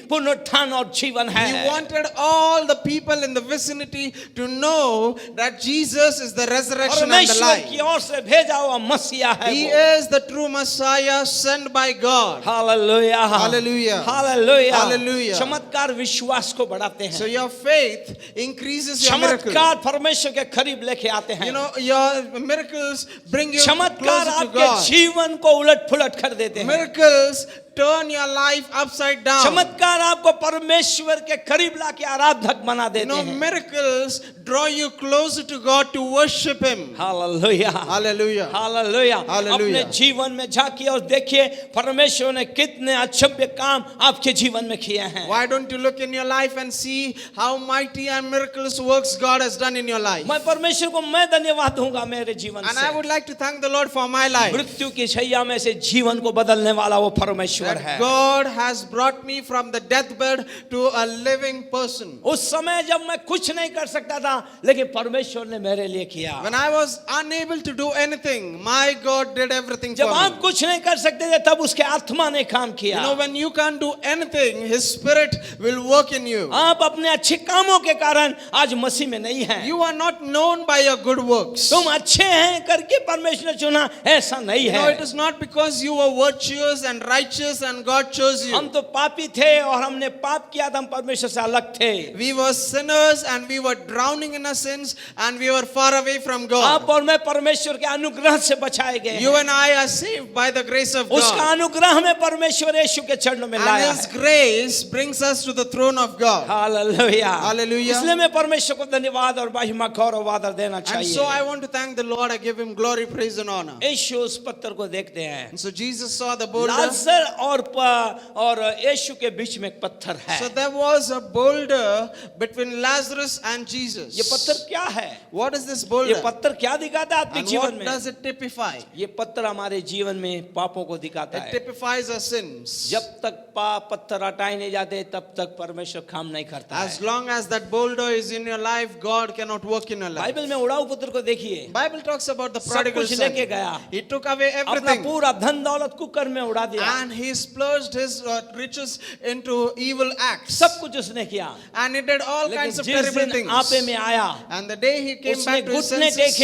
पुनरुत्थान और जीवन है। He wanted all the people in the vicinity to know that Jesus is the resurrection and the परमेश्वर की life. ओर से भेजा हुआ मसीहा है He वो। is the true Messiah sent by God. Hallelujah, Hallelujah. Hallelujah, Hallelujah. चमत्कार विश्वास को बढ़ाते So हैं। your faith increases your miracle. चमत्कार परमेश्वर के करीब लेके आते हैं। You know, your miracles bring you चमत्कार closer to आपके God. जीवन को उलट पुलट कर देते हैं। Miracles turn your life upside down. चमत्कार आपको परमेश्वर के करीब लाके आराधक बना You देते know, हैं। miracles draw you closer to God to worship Him. Hallelujah, Hallelujah. Hallelujah. Hallelujah. अपने जीवन में झांकिए और देखिए परमेश्वर ने कितने अचम्य काम आपके जीवन में किए हैं। Why don't you look in your life and see how mighty and miraculous works God has done in your life? मैं परमेश्वर को मैं धन्यवाद दूंगा मेरे जीवन And I से। would like to thank the Lord for my life. मृत्यु की छैया में से जीवन को बदलने वाला वो परमेश्वर That है। God has brought me from the deathbed to a living person. उस समय जब मैं कुछ नहीं कर सकता था, लेकिन परमेश्वर ने मेरे लिए किया। When I was unable to do anything, my God did everything for जब आप me. कुछ नहीं कर सकते थे, तब उसके आत्मा ने काम किया। You know, when you can't do anything, His Spirit will work in you. आप अपने अच्छे कामों के कारण आज मसीह में नहीं हैं। You are not known by your good works. तुम अच्छे हैं करके परमेश्वर ने चुना, ऐसा नहीं No, it है। is not because you were virtuous and righteous and God chose you. हम तो पापी थे और हमने पाप किया था, हम परमेश्वर से अलग थे। We were sinners and we were drowning in our sins and we were far away from God. आप और मैं परमेश्वर के अनुग्रह से बचाए गए You हैं। and I are saved by the grace of उसका God. अनुग्रह हमें परमेश्वर यीशु के चरणों में And लाया His है। grace brings us to the throne of God. Hallelujah, Hallelujah. इसलिए मैं परमेश्वर को धन्यवाद और महिमा गौरव आदर देना And so I चाहिए। want to thank the Lord. I give Him glory, praise and honor. यीशु उस पत्थर को देखते हैं। And so Jesus saw the boulder. लाजर और यीशु के बीच में एक पत्थर है। So there was a boulder between Lazarus and Jesus. ये पत्थर क्या है? What is this ये boulder? पत्थर क्या दिखाता है आत्मिक And जीवन what में? does it typify? ये पत्थर हमारे जीवन में पापों को दिखाता It है। typifies our sins. जब तक पत्थर हटाए नहीं जाते, तब तक परमेश्वर काम नहीं करता As है। long as that boulder is in your life, God cannot work in your life. Bible में उड़ाऊ पुत्र को देखिए, Bible talks about the सब prodigal कुछ son. लेके गया, He took away अपना everything पूरा धन दौलत कुकर में उड़ा दिया, and he splurged his riches into evil acts. सब कुछ उसने किया। And he did all लेकिन kinds of जिस terrible दिन things. आपे में आया, And the day he came उसने back to his घुटने senses,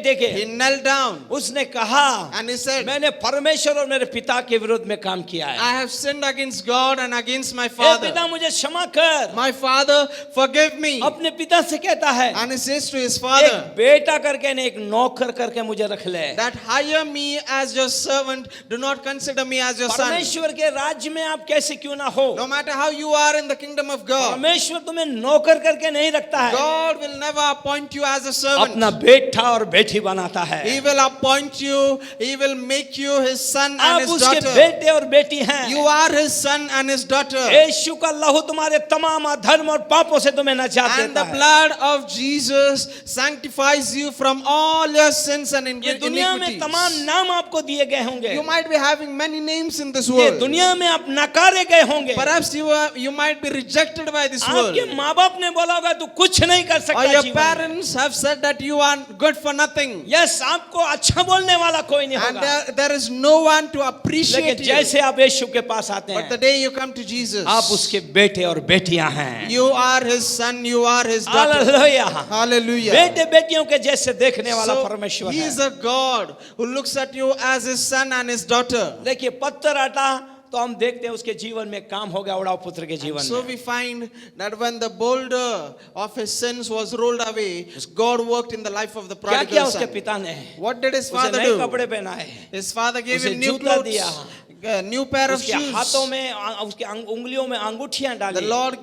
टेके, he knelt down उसने कहा, and he said, मैंने परमेश्वर और मेरे पिता के विरुद्ध में काम किया है। I have sinned against God and against my A father. पिता मुझे क्षमा कर। My father, forgive me. अपने पिता से कहता है, And he says to his एक father, बेटा करके नहीं, एक नौकर करके मुझे रख ले। that hire me as your servant, do not consider me as your son. परमेश्वर के राज्य में आप कैसे क्यों ना हो, No matter how you are in the kingdom of God, परमेश्वर तुम्हें नौकर करके नहीं रखता है। God Lord will never appoint you as a servant. अपना बेटा और बेटी बनाता है। He will appoint you. He will make you his son and आप his उसके daughter. बेटे और बेटी हैं। You are his son and his daughter. यीशु का लहू तुम्हारे तमाम अधर्म और पापों से तुम्हें नजात And देता the है। blood of Jesus sanctifies you from all your sins and ये दुनिया में तमाम iniquities. नाम आपको दिए गए होंगे। You might be having many names in this ये world. दुनिया में आप नकारे गए होंगे। Perhaps you might be rejected by this world. आपके माँ बाप ने बोला होगा तू कुछ नहीं कर Or सकता your जीवन में। parents have said that you are good for nothing. Yes, आपको अच्छा बोलने वाला कोई नहीं And होगा। there is no one to appreciate लेकिन you. जैसे आप यीशु के पास आते But the हैं, day you come to Jesus, आप उसके बेटे और बेटियां हैं। you are his son, you are his daughter. Hallelujah. Hallelujah. बेटे बेटियों के जैसे देखने वाला So परमेश्वर he है। is a God who looks at you as his son and his daughter. देखिए पत्थर हटा तो हम देखते हैं उसके जीवन में काम हो गया उड़ाव पुत्र के जीवन So में। we find that when the boulder of his sins was rolled away, God worked in the life of the क्या किया prodigal उसके son. पिता ने? What did his उसे father नए do? कपड़े पहनाए, His father gave उसे him new जूता clothes, दिया, a new pair of उसके shoes. हाथों में उसके उंगलियों में अंगूठियां The डाली, Lord,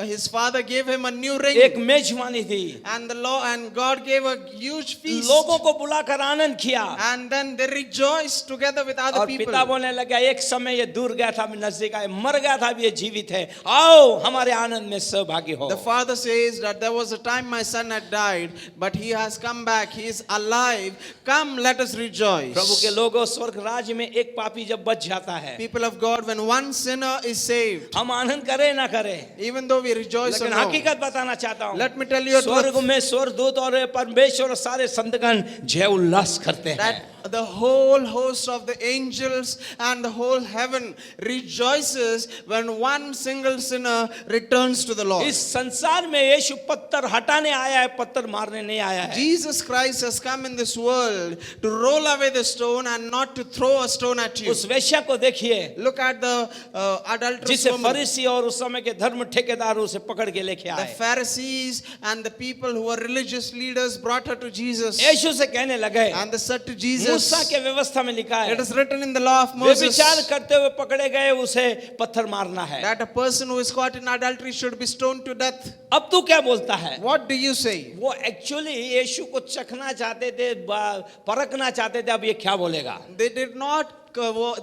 his father gave him a new ring, एक मेजबानी थी, and and God gave a huge feast. लोगों को बुलाकर आनंद किया। And then they rejoiced together with other और people. पिता बोलने लगा एक समय ये दूर गया था, अभी नजदीक आया, मर गया था, अभी ये जीवित है, आओ हमारे आनंद में सहभागी हो। The father says that there was a time my son had died, but he has come back. He is alive. Come, let us rejoice. प्रभु के लोगों, स्वर्ग राज्य में एक पापी जब बच जाता है, People of God, when one sinner is saved, हम आनंद करें ना करें, even though we rejoice or लेकिन no, हकीकत बताना चाहता हूँ, let me tell you a स्वर्ग truth, में स्वर्गदूत और परमेश्वर और सारे संतगण जय उल्लास करते हैं। that the whole host of the angels and the whole heaven rejoices when one single sinner returns to the Lord. इस संसार में यीशु पत्थर हटाने आया है, पत्थर मारने नहीं आया है। Jesus Christ has come in this world to roll away the stone and not to throw a stone at you. उस वेश्या को देखिए Look at the adulterous जिसे woman. फरीसी और उस समय के धर्म ठेकेदार उसे पकड़ के लेके The आए। Pharisees and the people who were religious leaders brought her to Jesus. यीशु से कहने लगे, And they said to Musa Jesus, के व्यवस्था में लिखा है, it is written in the law of way Moses विचार करते हुए पकड़े गए उसे पत्थर मारना है। that a person who is caught in adultery should be stoned to death. अब तू क्या बोलता है? What do you say? वो एक्चुअली यीशु को चखना चाहते थे, परखना चाहते थे, अब ये क्या बोलेगा?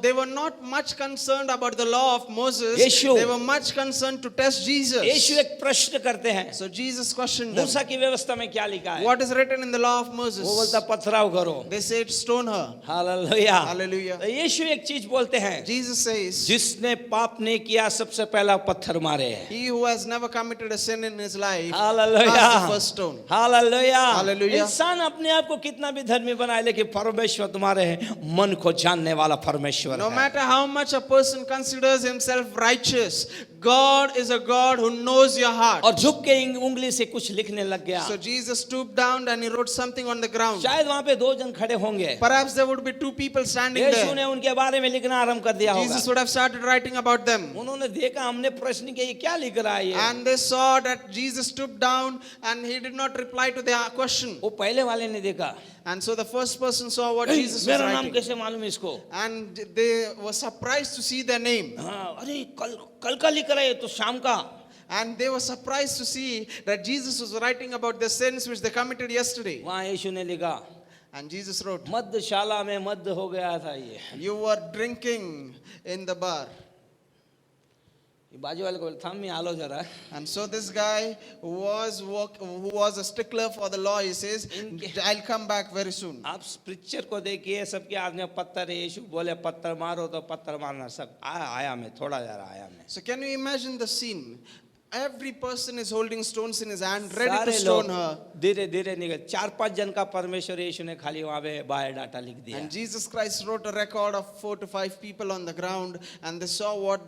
They were not much concerned about the law of Moses. Yeshu, They were much concerned to test Jesus. यीशु एक प्रश्न करते हैं, So Jesus questioned them. मूसा की व्यवस्था में क्या लिखा है? What is written in the law of वो Moses? बोलता पथराव करो। They said stone her. Hallelujah. Hallelujah. तो यीशु एक चीज बोलते हैं, Jesus says, जिसने पाप नहीं किया सबसे पहला पत्थर मारे। he who has never committed a sin in his life hallelujah. cast the first stone. Hallelujah. Hallelujah. इंसान अपने आप को कितना भी धर्मी बनाए, लेकिन परमेश्वर तुम्हारे मन को जानने वाला परमेश्वर No है। matter how much a person considers himself righteous, God is a God who knows your heart. और झुक के उंगली से कुछ लिखने लग गया। So Jesus stooped down and he wrote something on the ground. शायद वहां पे दो जन खड़े होंगे, Perhaps there would be two people standing यीशु ने there. उनके बारे में लिखना आरंभ कर दिया होगा। Jesus would have started writing about them. उन्होंने देखा, हमने प्रश्न किया ये क्या लिख रहा है ये? And they saw that Jesus stooped down and he did not reply to their question. वो पहले वाले ने देखा, And so the first person saw what Jesus was मेरा नाम writing. कैसे मालूम इसको? And they were surprised to see their name. हाँ, अरे कल का लिख रहा है तो शाम का। And they were surprised to see that Jesus was writing about the sins which they committed yesterday. वहाँ यीशु ने लिखा, And Jesus wrote, मध्यशाला में मध्य हो गया था ये। you were drinking in the bar. बाजू वाले को बोले, थाम में आलो जरा। And so this guy who was a stickler for the law, he says, I'll come back very soon. आप पिक्चर को देखिए, सबके हाथ में पत्थर है, यीशु बोले पत्थर मारो तो पत्थर मारना, सब आया में थोड़ा जरा आया में। So can you imagine the scene? Every person is holding stones in his hand, ready to सारे stone लोग her. धीरे धीरे निकल, 4-5 जन का परमेश्वर यीशु ने खाली वहाँ पे बायोडाटा लिख दिया। And Jesus Christ wrote a record of 4 to 5 people on the ground, and they saw what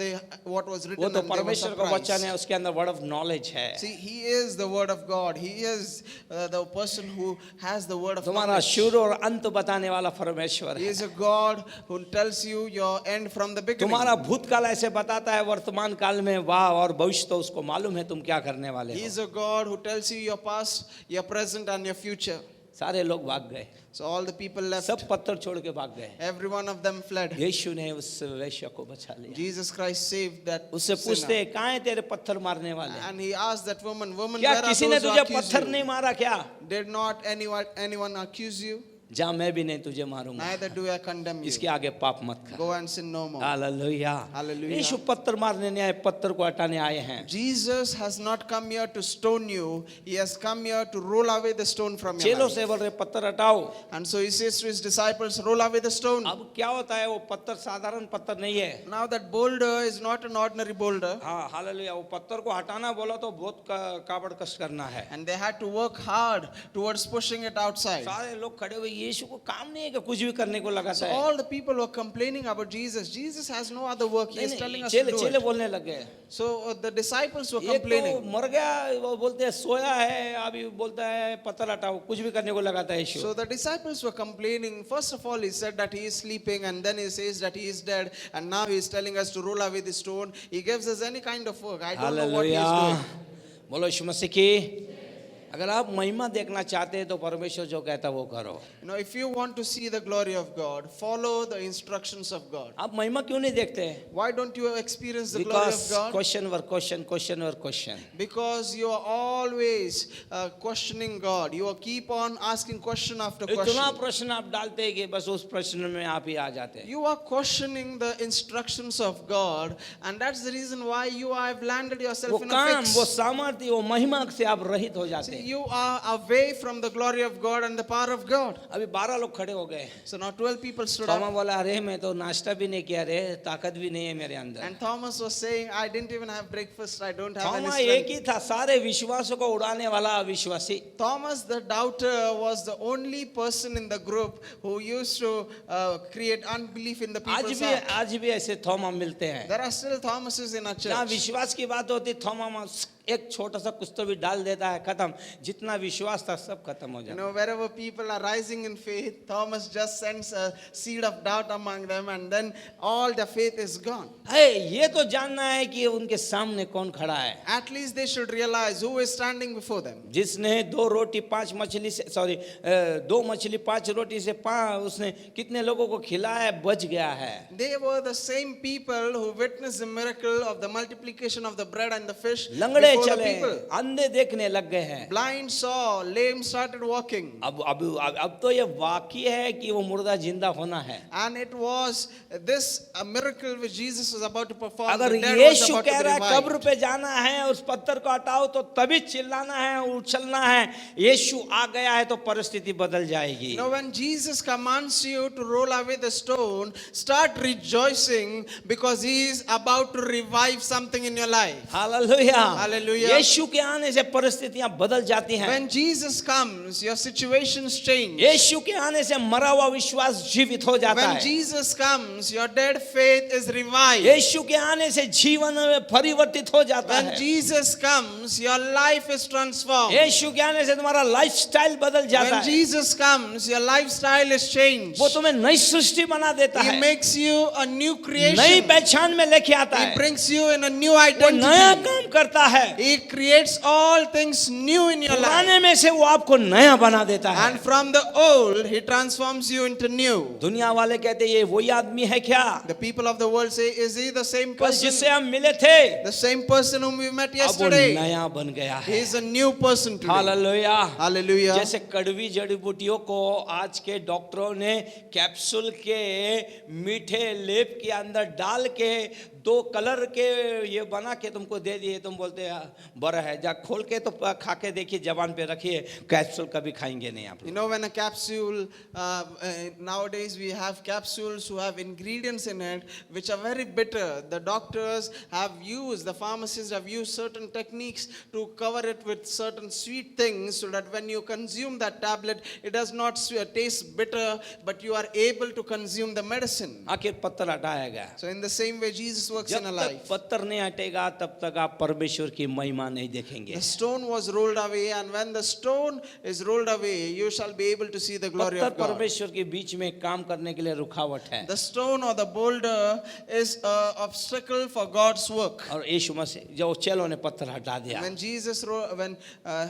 was written. वो तो And they were परमेश्वर का वचन surprised. है, उसके अंदर वर्ड ऑफ नॉलेज है। See, he is the word of God. He is the person who has the word of तुम्हारा knowledge. शुरू और अंत बताने वाला परमेश्वर He है। is a God who tells you your end from the beginning. तुम्हारा भूतकाल ऐसे बताता है, वर्तमान काल में वाह, और भविष्य तो उसको मालूम है तुम क्या करने वाले He हो। is a God who tells you your past, your present, and your future. सारे लोग भाग गए, So all the people left. सब पत्थर छोड़ के भाग गए। Every one of them fled. यीशु ने उस वेश्या को बचा लिया। Jesus Christ saved that उससे पूछते sinner. हैं, कहाँ है तेरे पत्थर मारने वाले? And he asked that woman, "Woman, क्या where are किसी ने those who तुझे accused पत्थर you? नहीं मारा क्या? Did not anyone accuse you? जा, मैं भी नहीं तुझे मारूंगा। Neither do I condemn you. इसके आगे पाप मत कर। Go and sin no more." Hallelujah. Hallelujah. यीशु पत्थर मारने नहीं आए, पत्थर को हटाने आए हैं। Jesus has not come here to stone you. He has come here to roll away the stone from your चेलों life. से बोल रहे पत्थर हटाओ। And so he says to his disciples, "Roll away the stone." अब क्या होता है, वो पत्थर साधारण पत्थर नहीं है। Now that boulder is not an ordinary boulder. हाँ हालेलुया। वो पत्थर को हटाना बोला तो बहुत काबड़ कष्ट करना है। And they had to work hard towards pushing it outside. सारे लोग खड़े हुए, यीशु को काम नहीं है कि कुछ भी करने को लगाता So है। all the people were complaining about Jesus. Jesus has no other work. He is telling us to चेले do चेले it. बोलने लगे, So the disciples were ये तो complaining. मर गया, वो बोलते हैं सोया है, अभी बोलता है पत्थर हटाओ, कुछ भी करने को लगाता है यीशु। So the disciples were complaining. First of all, he said that he is sleeping, and then he says that he is dead, and now he is telling us to roll away the stone. He gives us any kind of work. I don't know what he is hallelujah. doing. बोलो यीशु मसीह की। अगर आप महिमा देखना चाहते हैं तो परमेश्वर जो कहता है वो करो। You know, if you want to see the glory of God, follow the instructions of God. आप महिमा क्यों नहीं देखते? Why don't you experience the glory Because of God? question were question, question were question. Because you are always questioning God. You keep on asking question after इतना question. प्रश्न आप डालते हैं कि बस उस प्रश्न में आप ही आ जाते हैं। You are questioning the instructions of God, and that's the reason why you have landed वो yourself in a काम, वो fix. सामर्थ्य, वो महिमा से आप रहित हो जाते हैं। You are away from the glory of God and the power of God. अभी 12 लोग खड़े हो गए। So now 12 people stood थोमा up, बोला, अरे मैं तो नाश्ता भी नहीं किया रे, ताकत भी नहीं है मेरे अंदर। and Thomas was saying, "I didn't even have breakfast. I don't have any थोमा एक strength." ही था, सारे विश्वासों को उड़ाने वाला अविश्वासी। Thomas the doubter was the only person in the group who used to create unbelief in the people's heart. आज भी ऐसे थोमा मिलते हैं। There are still Thomases in our जहाँ church. विश्वास की बात होती, थोमा एक छोटा सा कुछ तो भी डाल देता है, खत्म। जितना विश्वास था सब खत्म हो You जाता know, wherever people are rising in faith, Thomas just sends a seed of doubt among them, and then all the faith is gone. है। ये तो जानना है कि उनके सामने कौन खड़ा है। At least they should realize who is standing before them. जिसने 2 रोटी 5 मछली से, सॉरी 2 मछली 5 रोटी से उसने कितने लोगों को खिलाया, बच गया है। They were the same people who witnessed the miracle of the multiplication of the bread and the fish लंगड़े before the चले, people. अंधे देखने लग गए हैं। Blind saw, lame started walking. अब तो ये वाकई है कि वो मुर्दा जिंदा होना है। And it was this a miracle which Jesus was about to perform. अगर The dead was Yeshu about to कह be रहा है revived. कब्र पे जाना है, उस पत्थर को हटाओ, तो तभी चिल्लाना है, उछलना है। यीशु आ गया है तो परिस्थिति बदल जाएगी। Now when Jesus commands you to roll away the stone, start rejoicing because he is about to revive something in your life. Hallelujah. Hallelujah. यीशु के आने से परिस्थितियां बदल जाती हैं। When Jesus comes, your situations change. यीशु के आने से मरा हुआ विश्वास जीवित हो जाता When है। Jesus comes, your dead faith is revived. यीशु के आने से जीवन में परिवर्तित हो जाता When है। Jesus comes, your life is transformed. यीशु के आने से तुम्हारा लाइफस्टाइल बदल जाता When है। Jesus comes, your lifestyle is changed. वो तुम्हें नई सृष्टि बना देता He है, makes you a new नई creation. पहचान में लेके आता He है, brings you in a new वो नया identity. काम करता है। He creates all things new in your life. पुराने में से वो आपको नया बना देता है। And from the old, he transforms you into new. दुनिया वाले कहते हैं, ये वही आदमी है क्या, The people of the world say, is he the same बस जिससे person? हम मिले थे, The same person whom we met अब वो yesterday. नया बन गया He है। is a new person today. Hallelujah. Hallelujah. जैसे कड़वी जड़ी बूटियों को आज के डॉक्टरों ने कैप्सूल के मीठे लेप के अंदर डाल के 2 कलर के ये बना के तुमको दे दिए, तुम बोलते हैं बड़ा है, जा खोल के तो खा के देखिए, जबान पे रखिए, कैप्सूल कभी खाएंगे नहीं आप You लोग। know, when a capsule, nowadays we have capsules who have ingredients in it which are very bitter. The doctors have used, the pharmacists have used certain techniques to cover it with certain sweet things so that when you consume that tablet, it does not taste bitter, but you are able to consume the medicine. आखिर पत्थर हटाया गया। So in the same way, Jesus works जब in a तक life. पत्थर नहीं हटेगा तब तक आप परमेश्वर की महिमा नहीं देखेंगे। The stone was rolled away, and when the stone is rolled away, you shall be able to see the glory पत्थर of God. परमेश्वर के बीच में काम करने के लिए रुकावट है। The stone or the boulder is an obstacle for God's work. और यीशु मसीह जो चेलों ने पत्थर हटा दिया। When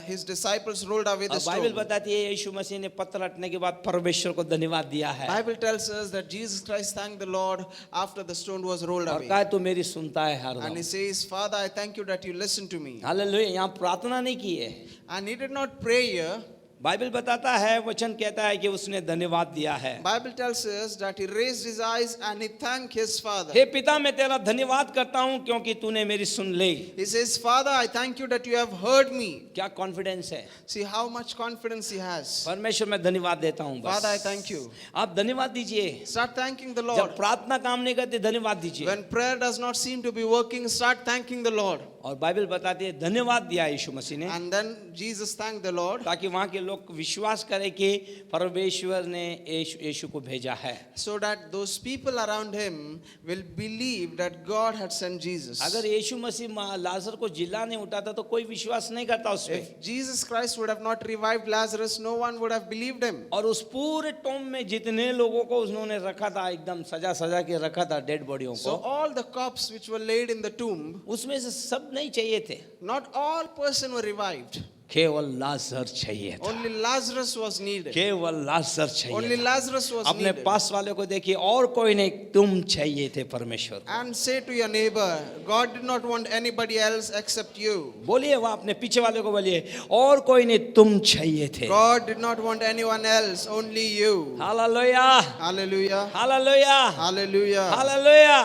his disciples rolled away the और बाइबल stone, बताती है यीशु मसीह ने पत्थर हटने के बाद परमेश्वर को धन्यवाद दिया है। Bible tells us that Jesus Christ thanked the Lord after the stone was rolled और away. कहा तू मेरी सुनता है हर And he दम। says, Father, I thank you that you listen to me. Hallelujah. यहाँ प्रार्थना नहीं की है। And he did not pray here. Bible बताता है, वचन कहता है कि उसने धन्यवाद दिया है। Bible tells us that he raised his eyes and he thanked his father. हे पिता, मैं तेरा धन्यवाद करता हूँ क्योंकि तूने मेरी सुन ली। He says, Father, I thank you that you have heard me. क्या कॉन्फिडेंस है। See how much confidence he has. परमेश्वर मैं धन्यवाद देता हूँ। Father, I thank you. आप धन्यवाद दीजिए। Start thanking the जब Lord. प्रार्थना काम नहीं करती धन्यवाद दीजिए। When prayer does not seem to be working, start thanking the Lord. और बाइबल बताती है धन्यवाद दिया यीशु मसीह ने, And then Jesus thanked the Lord, ताकि वहाँ के लोग विश्वास करें कि परमेश्वर ने यीशु को भेजा है। so that those people around him will believe that God had sent Jesus. अगर यीशु मसीह लाजर को जिला नहीं उठाता तो कोई विश्वास नहीं करता उस पे। If Jesus Christ would have not revived Lazarus, no one would have believed him. और उस पूरे टॉम में जितने लोगों को उन्होंने रखा था, एकदम सजा सजा के रखा था डेड बॉडियों So को, all the corpses which were laid in the tomb, उसमें से सब नहीं चाहिए थे, not all person were revived. केवल लाजर चाहिए था। Only Lazarus was needed. केवल लाजर Only चाहिए था। Lazarus was अपने needed. पास वाले को देखिए, और कोई नहीं, तुम चाहिए थे परमेश्वर। And say to your neighbor, God did not want anybody else except you. बोलिए, वह अपने पीछे वाले को बोलिए, और कोई नहीं, तुम चाहिए थे। God did not want anyone else, only you. Hallelujah, Hallelujah. Hallelujah, Hallelujah. Hallelujah.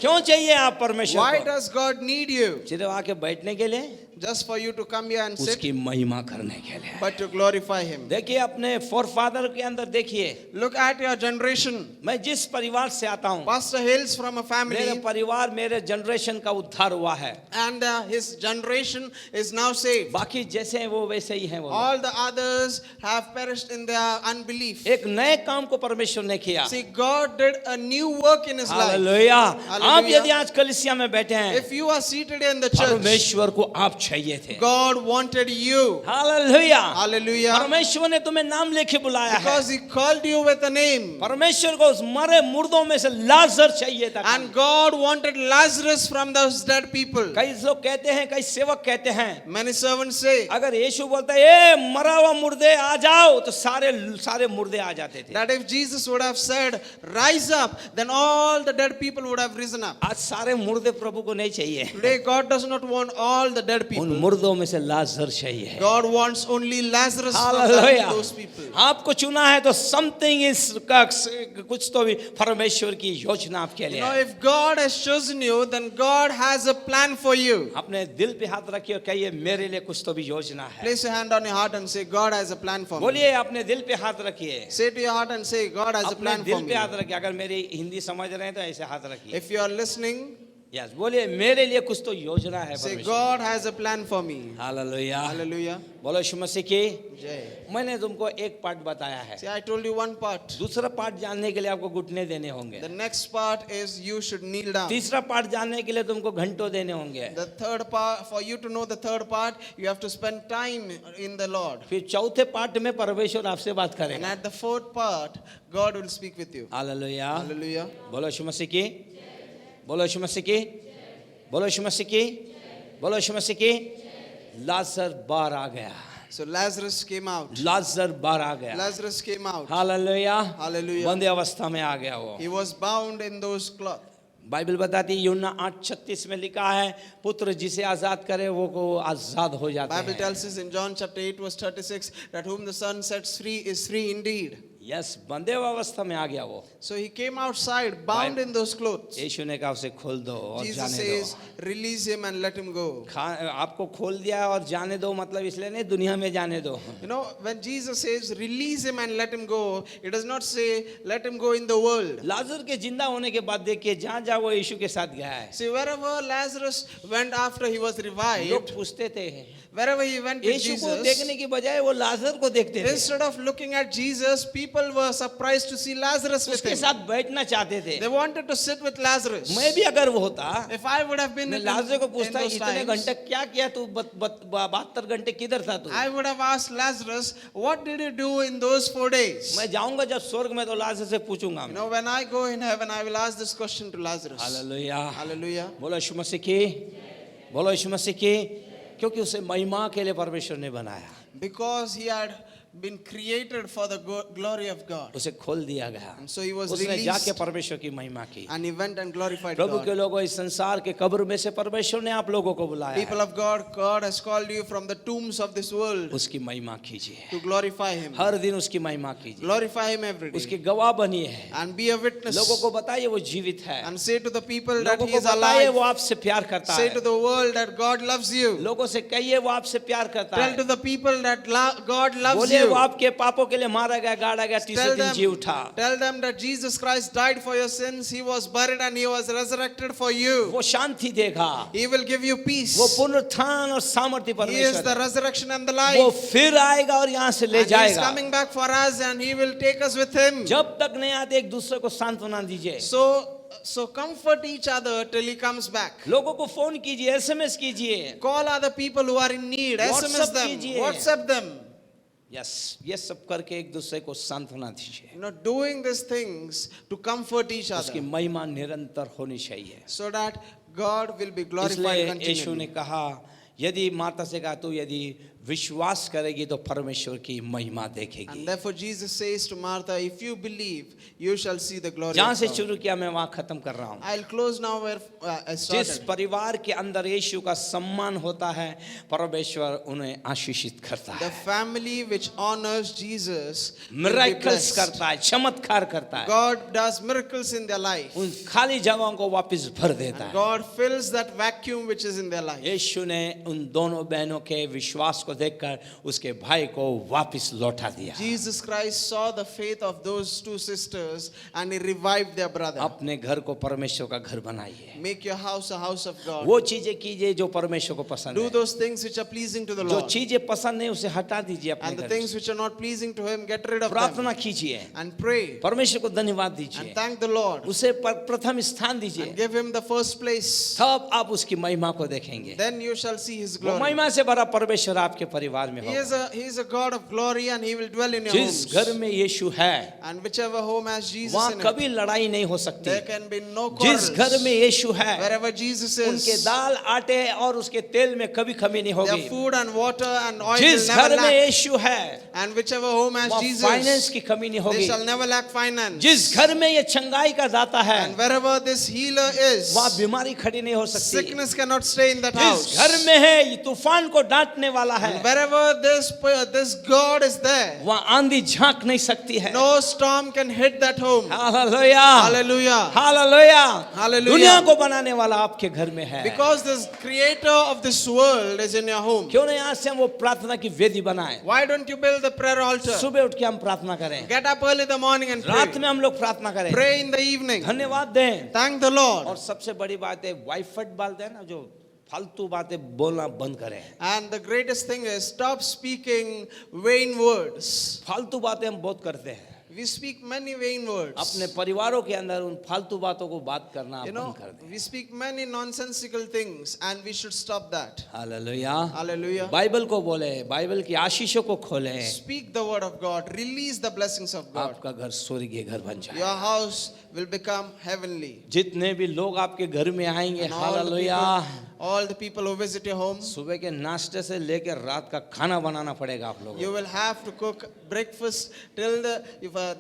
क्यों चाहिए आप परमेश्वर Why को? does God need you? सिर्फ आके बैठने के लिए, Just for you to come here and sit, उसकी महिमा करने के लिए। but to glorify Him. देखिए अपने फोरफादर के अंदर देखिए, Look at your generation. मैं जिस परिवार से आता हूँ, Pastor hails from a मेरे family, परिवार मेरे जनरेशन का उद्धार हुआ है। and his generation is now saved. बाकी जैसे हैं वो वैसे ही हैं वो। All the others have perished in their unbelief. एक नए काम को परमेश्वर ने किया। See, God did a new work in His life. Hallelujah. आप Hallelujah. यदि आज कलीसिया में बैठे हैं, If you are seated in the church, परमेश्वर को आप चाहिए थे। God wanted you. Hallelujah. Hallelujah. परमेश्वर ने तुम्हें नाम लेके बुलाया है। Because He called you with a name. परमेश्वर को उस मरे मुर्दों में से लाजर चाहिए था। And God wanted Lazarus from those dead people. कई लोग कहते हैं, कई सेवक कहते हैं, Many servants say अगर यीशु बोलता है ए मरा हुआ मुर्दे आ जाओ, तो सारे मुर्दे आ जाते थे। that if Jesus would have said, rise up, then all the dead people would have risen up. आज सारे मुर्दे प्रभु को नहीं चाहिए, Today, God does not want all the dead उन people. मुर्दों में से लाजर चाहिए। God wants only Lazarus from hallelujah. those people. आपको चुना है तो समथिंग इस कुछ तो भी परमेश्वर की योजना आपके You लिए know, है। if God has chosen you, then God has a plan for you. अपने दिल पे हाथ रखिए और कहिए मेरे लिए कुछ तो भी योजना है। Place your hand on your heart and say, God has a plan for me. बोलिए, अपने दिल पे हाथ रखिए। Say to your heart and say, God has a अपने plan for दिल me. पे हाथ रखिए। अगर मेरी हिंदी समझ रहे हैं तो ऐसे हाथ रखिए। If you are listening, yes, बोलिए मेरे लिए कुछ तो योजना है say, परमेश्वर। God has a plan for me. Hallelujah. Hallelujah. बोलो यीशु मसीह की। Jai. मैंने तुमको एक पार्ट बताया है, See, I told you one part. दूसरा पार्ट जानने के लिए आपको घुटने देने होंगे, The next part is you should kneel down. तीसरा पार्ट जानने के लिए तुमको घंटों देने होंगे, The third part, for you to know the third part, you have to spend time in the Lord. फिर चौथे पार्ट में परमेश्वर आपसे बात And करेगा। at the fourth part, God will speak with you. Hallelujah. Hallelujah. बोलो यीशु मसीह की। बोलो यीशु मसीह की। बोलो यीशु मसीह की। बोलो यीशु मसीह की। लाजर बाहर आ गया। So Lazarus came out. लाजर बाहर आ गया। Lazarus came out. Hallelujah. Hallelujah. बंदी अवस्था में आ गया वो। He was bound in those cloth. Bible बताती है, यूहन्ना 8:36 में लिखा है, पुत्र जिसे आजाद करे वो को आजाद हो जाता Bible है। tells us in John chapter 8 verse 36 that whom the Son sets free is free indeed. Yes, बंदे अवस्था में आ गया वो। So he came outside bound in those clothes. यीशु ने कहा उसे खोल दो और Jesus जाने says, दो। release him and let him go. आपको खोल दिया और जाने दो मतलब इसलिए नहीं दुनिया में जाने दो। You know, when Jesus says release him and let him go, it does not say let him go in the world. लाजर के जिंदा होने के बाद देखिए, जहाँ जहाँ वो यीशु के साथ गया है, See, wherever Lazarus went after he was लोग revived, पूछते थे, wherever he went with यीशु को Jesus, देखने की बजाय वो लाजर को देखते थे। instead of looking at Jesus, people people were surprised to see Lazarus with उसके him. साथ बैठना चाहते थे। They wanted to sit with Lazarus. मैं भी अगर वो होता, If I would have been मैं in लाजर को in पूछता, those इतने times, घंटे क्या किया तू? 72 घंटे किधर था तू? I would have asked Lazarus, what did you do in those 4 days? मैं जाऊंगा जब स्वर्ग में तो लाजर से पूछूंगा You मैं। know, when I go in heaven, I will ask this question to Lazarus. Hallelujah, Hallelujah. बोलो यीशु मसीह की, बोलो यीशु मसीह की, क्योंकि उसे महिमा के लिए परमेश्वर ने बनाया, Because he had been created for the glory of God. उसे खोल दिया गया, And so he was उसने जाके released परमेश्वर की महिमा की। and he went and glorified प्रभु के God. लोगों, इस संसार के कब्र में से परमेश्वर ने आप लोगों को बुलाया People है, of God, God has called you from the tombs of this world उसकी महिमा कीजिए, to glorify him. हर दिन उसकी महिमा कीजिए, Glorify him every day. उसकी गवाह बनिए है, And be a witness. लोगों को बताइए वो जीवित है, And say to the people that लोगों he को is बताइए alive. वो आपसे प्यार करता Say है, to the world that God loves you. लोगों से कहिए वो आपसे प्यार करता Tell है, to the people that God loves बोलिए you. वो आपके पापों के लिए मारा गया, गाड़ा गया, तीसरे दिन जी उठा। Tell them that Jesus Christ died for your sins. He was buried and he was resurrected for you. वो शांति देगा, He will give you peace. वो पुनरुत्थान और सामर्थ्य He is परमेश्वर the है। resurrection and the वो life. फिर आएगा और यहाँ से ले And he is जाएगा। coming back for us and he will take us with him. जब तक नहीं आते एक दूसरे को सांत्वना दीजिए, So comfort each other till he comes back. लोगों को फोन कीजिए, एसएमएस कीजिए, Call other people who are in need. SMS WhatsApp them. कीजिए। WhatsApp them. यस, ये सब करके एक दूसरे को सांत्वना दीजिए, You know, doing these things to comfort each उसकी other महिमा निरंतर होनी चाहिए। so that God will be glorified इसलिए यीशु ने continually. कहा, यदि माता से कहा तू यदि विश्वास करेगी तो परमेश्वर की महिमा And देखेगी। therefore Jesus says to Martha, if you believe, you shall see the glory जहाँ of से God. शुरू किया मैं वहाँ खत्म कर रहा हूँ। I'll close now where I जिस started. परिवार के अंदर यीशु का सम्मान होता है, परमेश्वर उन्हें आशीषित करता The है, family which honors Jesus will be miracles blessed. करता है, चमत्कार करता है, God does miracles in their life. उन खाली जगहों को वापस भर देता है। God fills that vacuum which is in their life. यीशु ने उन दोनों बहनों के विश्वास को देखकर उसके भाई को वापस लौटा दिया। Jesus Christ saw the faith of those two sisters and he revived their brother. अपने घर को परमेश्वर का घर बनाइए, Make your house a house of God. वो चीजें कीजिए जो परमेश्वर को पसंद Do है, those things which are pleasing to the जो Lord. चीजें पसंद नहीं उसे हटा दीजिए अपने And the घर things से। which are not pleasing to him, get rid of them. प्रार्थना कीजिए, And pray. परमेश्वर को धन्यवाद And दीजिए, thank the Lord. उसे प्रथम स्थान दीजिए, And give him the first place. तब आप उसकी महिमा को देखेंगे। Then you shall see his वो glory. महिमा से भरा परमेश्वर आपके परिवार में He होगा। is a God of glory and he will dwell in your जिस घर homes. में यीशु है, And whichever home has Jesus वहाँ in कभी it, लड़ाई नहीं हो सकती। there can be no जिस घर में quarrels. यीशु है, Wherever Jesus उनके is, दाल, आटे और उसके तेल में कभी कमी नहीं their होगी। food and water and oil जिस will never घर में lack. यीशु है, And whichever home has वहाँ फाइनेंस Jesus, की कमी नहीं they होगी। shall never lack finance. जिस घर में ये चंगाई का दाता है, And wherever this healer is, वहाँ बीमारी खड़ी नहीं हो सकती। sickness cannot stay in that जिस house. घर में है ये तूफान को डांटने वाला है, And wherever this God is there, वहाँ आंधी झांक नहीं सकती है। no storm can hit that home. Hallelujah, Hallelujah. Hallelujah, Hallelujah. दुनिया को बनाने वाला आपके घर में है। Because the creator of this world is in your home. क्यों नहीं आज से हम वो प्रार्थना की वेदी बनाए? Why don't you build the prayer altar? सुबह उठ के हम प्रार्थना करें, Get up early in the morning and रात pray. में हम लोग प्रार्थना करें, Pray in the evening. धन्यवाद दें। Thank the और Lord. सबसे बड़ी बात है वाइफट बाल दें ना, जो फालतू बातें बोलना बंद करें। And the greatest thing is stop speaking vain words. फालतू बातें हम बहुत करते हैं, We speak many vain words. अपने परिवारों के अंदर उन फालतू बातों को बात करना You बंद know, कर दें। we speak many nonsensical things and we should stop that. Hallelujah, Hallelujah. Bible को बोले, बाइबल की आशीषों को खोलें, Speak the word of God. Release the blessings of God. आपका घर स्वर्गीय घर बन जाए। Your house will become heavenly. जितने भी लोग आपके घर में आएंगे, And all the hallelujah, people, all the people who visit your home, सुबह के नाश्ते से लेकर रात का खाना बनाना पड़ेगा आप लोगों you को। will have to cook breakfast till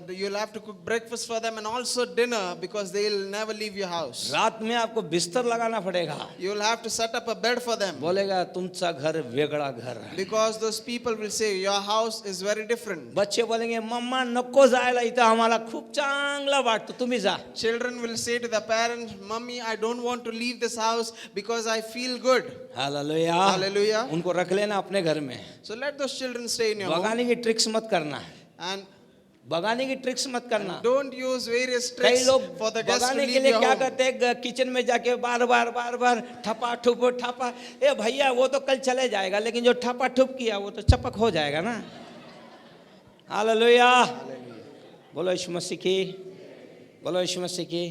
you'll have to cook breakfast for them and also dinner because they'll never leave your house. रात में आपको बिस्तर लगाना पड़ेगा। You will have to set up a bed for them बोलेगा तुमचा घर वेगळा घर है। because those people will say your house is very different. बच्चे बोलेंगे मम्मा नको जायला, इथं आम्हाला खूप चांगला वाटतं, तुम्ही जा। Children will say to the parents, "Mummy, I don't want to leave this house because I feel good." Hallelujah, Hallelujah. उनको रख लेना अपने घर में। So let those children stay in your home भगाने की ट्रिक्स मत करना, and भगाने की ट्रिक्स मत करना। don't use various कई tricks लोग for the guests to भगाने के leave लिए your क्या home. करते हैं, किचन में जाके बार बार ठपा ठुप ठपा, ए भैया वो तो कल चले जाएगा, लेकिन जो ठपा ठुप किया वो तो चपक हो जाएगा ना। हालेलुया, बोलो यीशु मसीह की, बोलो यीशु मसीह की।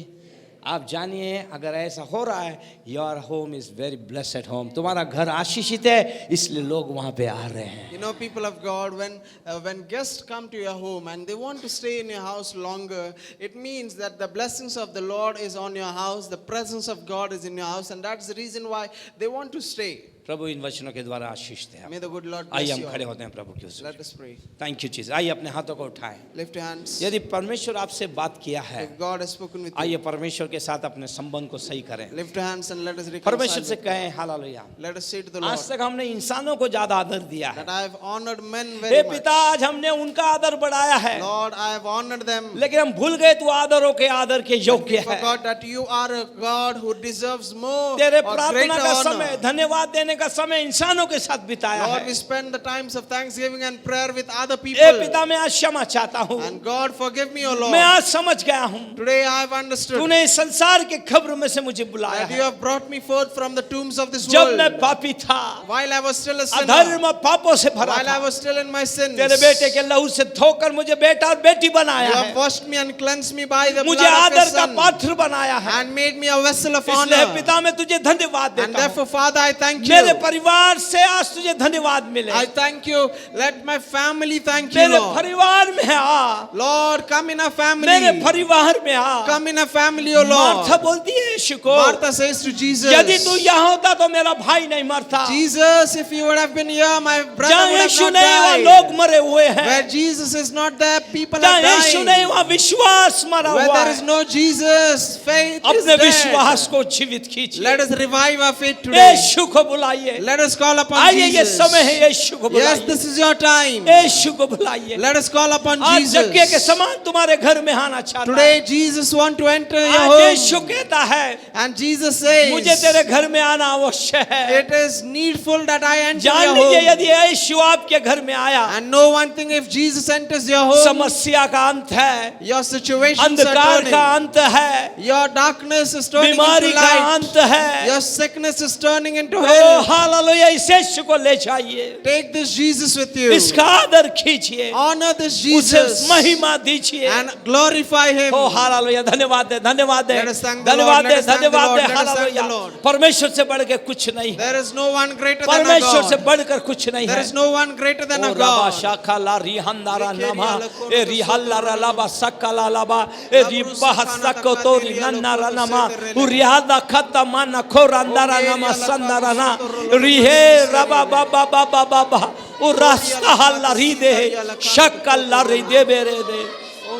आप जानिए अगर ऐसा हो रहा है, your home is very blessed home, तुम्हारा घर आशीषित है, इसलिए लोग वहां पे आ रहे हैं। You know, people of God, when guests come to your home and they want to stay in your house longer, it means that the blessings of the Lord is on your house, the presence of God is in your house, and that's the reason why they want to stay. प्रभु इन वचनों के द्वारा आशीष दे। May the good Lord आइए bless हम you खड़े all. होते हैं प्रभु की हुजूर। Let us pray. Thank you चीज। आइए अपने हाथों को उठाएं। Lift your hands. यदि परमेश्वर आपसे बात किया है, If God has spoken with आइए you, परमेश्वर के साथ अपने संबंध को सही करें। lift your hands and let us परमेश्वर reconcile. से कहें hallelujah. Let us say to the आज Lord तक हमने इंसानों को ज्यादा आदर दिया है, that I have honored men hey very much. पिता आज हमने उनका आदर बढ़ाया है, Lord, I have honored them. लेकिन हम भूल गए तू आदरों के आदर के We योग्य है। forgot that you are a God who deserves more तेरे or प्रार्थना greater का समय, honor. धन्यवाद देने का समय इंसानों के साथ बिताया Lord, है। we spend the times of thanksgiving and prayer with other hey people. पिता मैं आज क्षमा चाहता हूँ, And God, forgive me, O मैं Lord. आज समझ गया हूँ Today I have understood तूने इस संसार के खबर में से मुझे बुलाया that you है। have brought me forth from the tombs of this जब मैं world. पापी था, While I was still a sinner, अधर्म पापों से भरा while I था, was still in my sins, तेरे बेटे के लहू से धोकर मुझे बेटा और बेटी बनाया you है, have washed me and cleansed me by the मुझे blood of your आदर का Son पात्र बनाया है। and made me a vessel of इसलिए honor. पिता मैं तुझे धन्यवाद And देता हूँ। therefore, Father, I thank मेरे you. परिवार से आज तुझे धन्यवाद मिले। I thank you. Let my family thank you, मेरे Lord. परिवार में आ, Lord, come in our मेरे family. परिवार में आ। Come in our family, O Martha Lord. बोलती है यीशु को, Martha says to Jesus, यदि तू यहाँ होता तो मेरा भाई नहीं मरता। Jesus, if you would have been here, my brother जहाँ would यीशु have नहीं वहाँ not लोग died. मरे हुए हैं, Where Jesus is not there, people जहाँ are यीशु नहीं dying. वहाँ विश्वास मरा Where हुआ there is है। no Jesus, faith is अपने विश्वास dead. को जीवित कीजिए। Let us revive our faith today. यीशु को बुलाइए। Let us call upon आइए ये Jesus. समय है, यीशु को Yes, बुलाइए। this is your time. यीशु को बुलाइए। Let us call upon आज जक्के के Jesus. समान तुम्हारे घर में आना चाहता है। Today, Jesus want to enter your आज यीशु home. कहता है And Jesus मुझे says, तेरे घर में आना आवश्यक है। it is needful that I enter जान your लीजिए home. यदि यीशु आपके घर में आया, And know one thing, if Jesus enters your home, समस्या का अंत है, your situations are अंधकार का turning. अंत है, Your darkness is turning बीमारी into का light. अंत है। Your sickness is turning into oh health. Hallelujah, इस यीशु को ले जाइए, Take this Jesus with you. इसका आदर कीजिए, Honor this उसे Jesus महिमा दीजिए। and glorify Him. Oh hallelujah, धन्यवाद दे, धन्यवाद दे, Let us thank the धन्यवाद Lord, दे, let us thank the धन्यवाद Lord, दे। let us thank the hallelujah, Lord. परमेश्वर से बढ़ के कुछ नहीं है, There is no one greater than our परमेश्वर से God. बढ़कर कुछ नहीं There है। is no one greater than O our rava God. शाखा ला रिहंदारा Rikeri नमा ala kono A to रिहल्ला soto लाबा सक्का लाबा ए Labru रिबा sakana सक्को takati तो ri रिनन्ना ala kono नमा setere उ रिहादा खत्ता माना खोरंदारा Okeri नमा ala संदारा ना kono soto रिहे ro रबा बाबा बाबा बाबा उ रास्ता हल्ला री दे शक्का ला री दे बेरे दे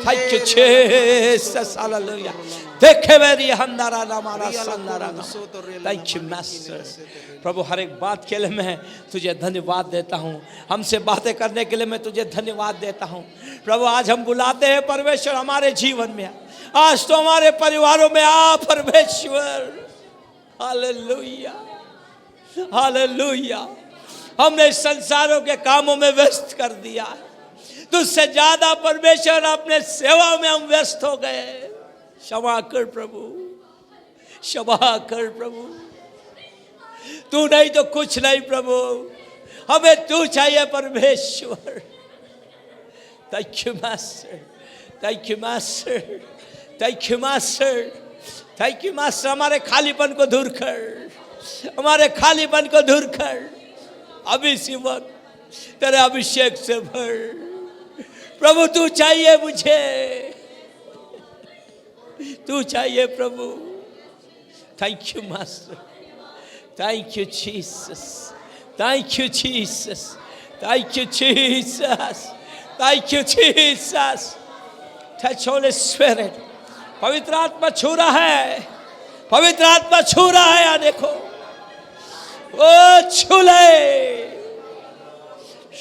थैंक यू जीसस हालेलुया देखे मेरी हंदारा नमा संदारा ना थैंक यू मास्टर प्रभु हर एक बात के लिए मैं तुझे धन्यवाद देता हूँ हमसे बातें करने के लिए मैं तुझे धन्यवाद देता हूँ प्रभु आज हम बुलाते हैं परमेश्वर हमारे जीवन में आज तो हमारे परिवारों में आ परमेश्वर हालेलुया हालेलुया हमने संसारों के कामों में व्यस्त कर दिया तुझसे ज्यादा परमेश्वर अपने सेवा में हम व्यस्त हो गए क्षमा कर प्रभु क्षमा कर प्रभु तू नहीं तो कुछ नहीं प्रभु हमें तू चाहिए परमेश्वर thank you master thank you master thank you master thank you master हमारे खालीपन को दूर कर हमारे खालीपन को दूर कर अभी इसी वक्त तेरे अभिषेक से भर प्रभु तू चाहिए मुझे तू चाहिए प्रभु thank you master thank you Jesus thank you Jesus thank you Jesus thank you Jesus touch holy spirit पवित्र आत्मा छू रहा है पवित्र आत्मा छू रहा है देखो ओ छूले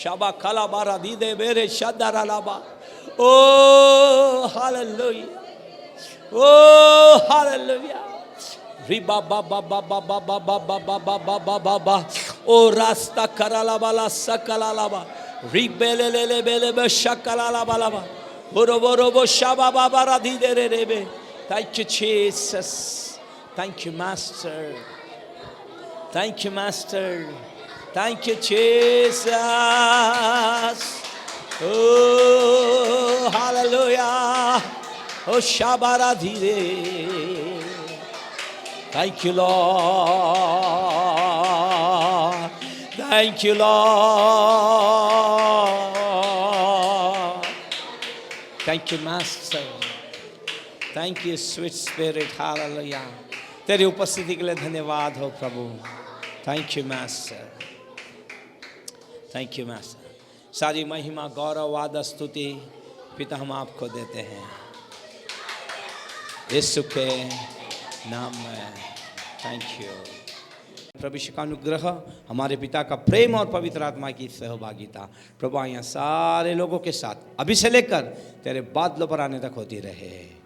शाबा कला बारा दीदे मेरे शादारा लाबा ओ हालेलुया ओ हालेलुया रिबा बाबा बाबा बाबा बाबा बाबा बाबा बाबा ओ रास्ता कराला बाला सकला लाबा रिबेले ले ले बेले बे शकला लाबा लाबा बोरो बोरो बो शाबा बाबा रा दीदे रे रे बे thank you Jesus thank you master Thank you, Master. Thank you, Jesus. Oh, hallelujah oh शाबारा धीरे thank you lord thank you lord thank you master thank you sweet spirit hallelujah तेरी उपस्थिति के लिए धन्यवाद हो प्रभु thank you master thank you master सारी महिमा गौरव आदर स्तुति पिता हम आपको देते हैं यीशु के नाम में थैंक यू प्रभु यीशु का अनुग्रह हमारे पिता का प्रेम और पवित्र आत्मा की सहभागिता प्रभु यहाँ सारे लोगों के साथ अभी से लेकर तेरे बादलों पर आने तक होती रहे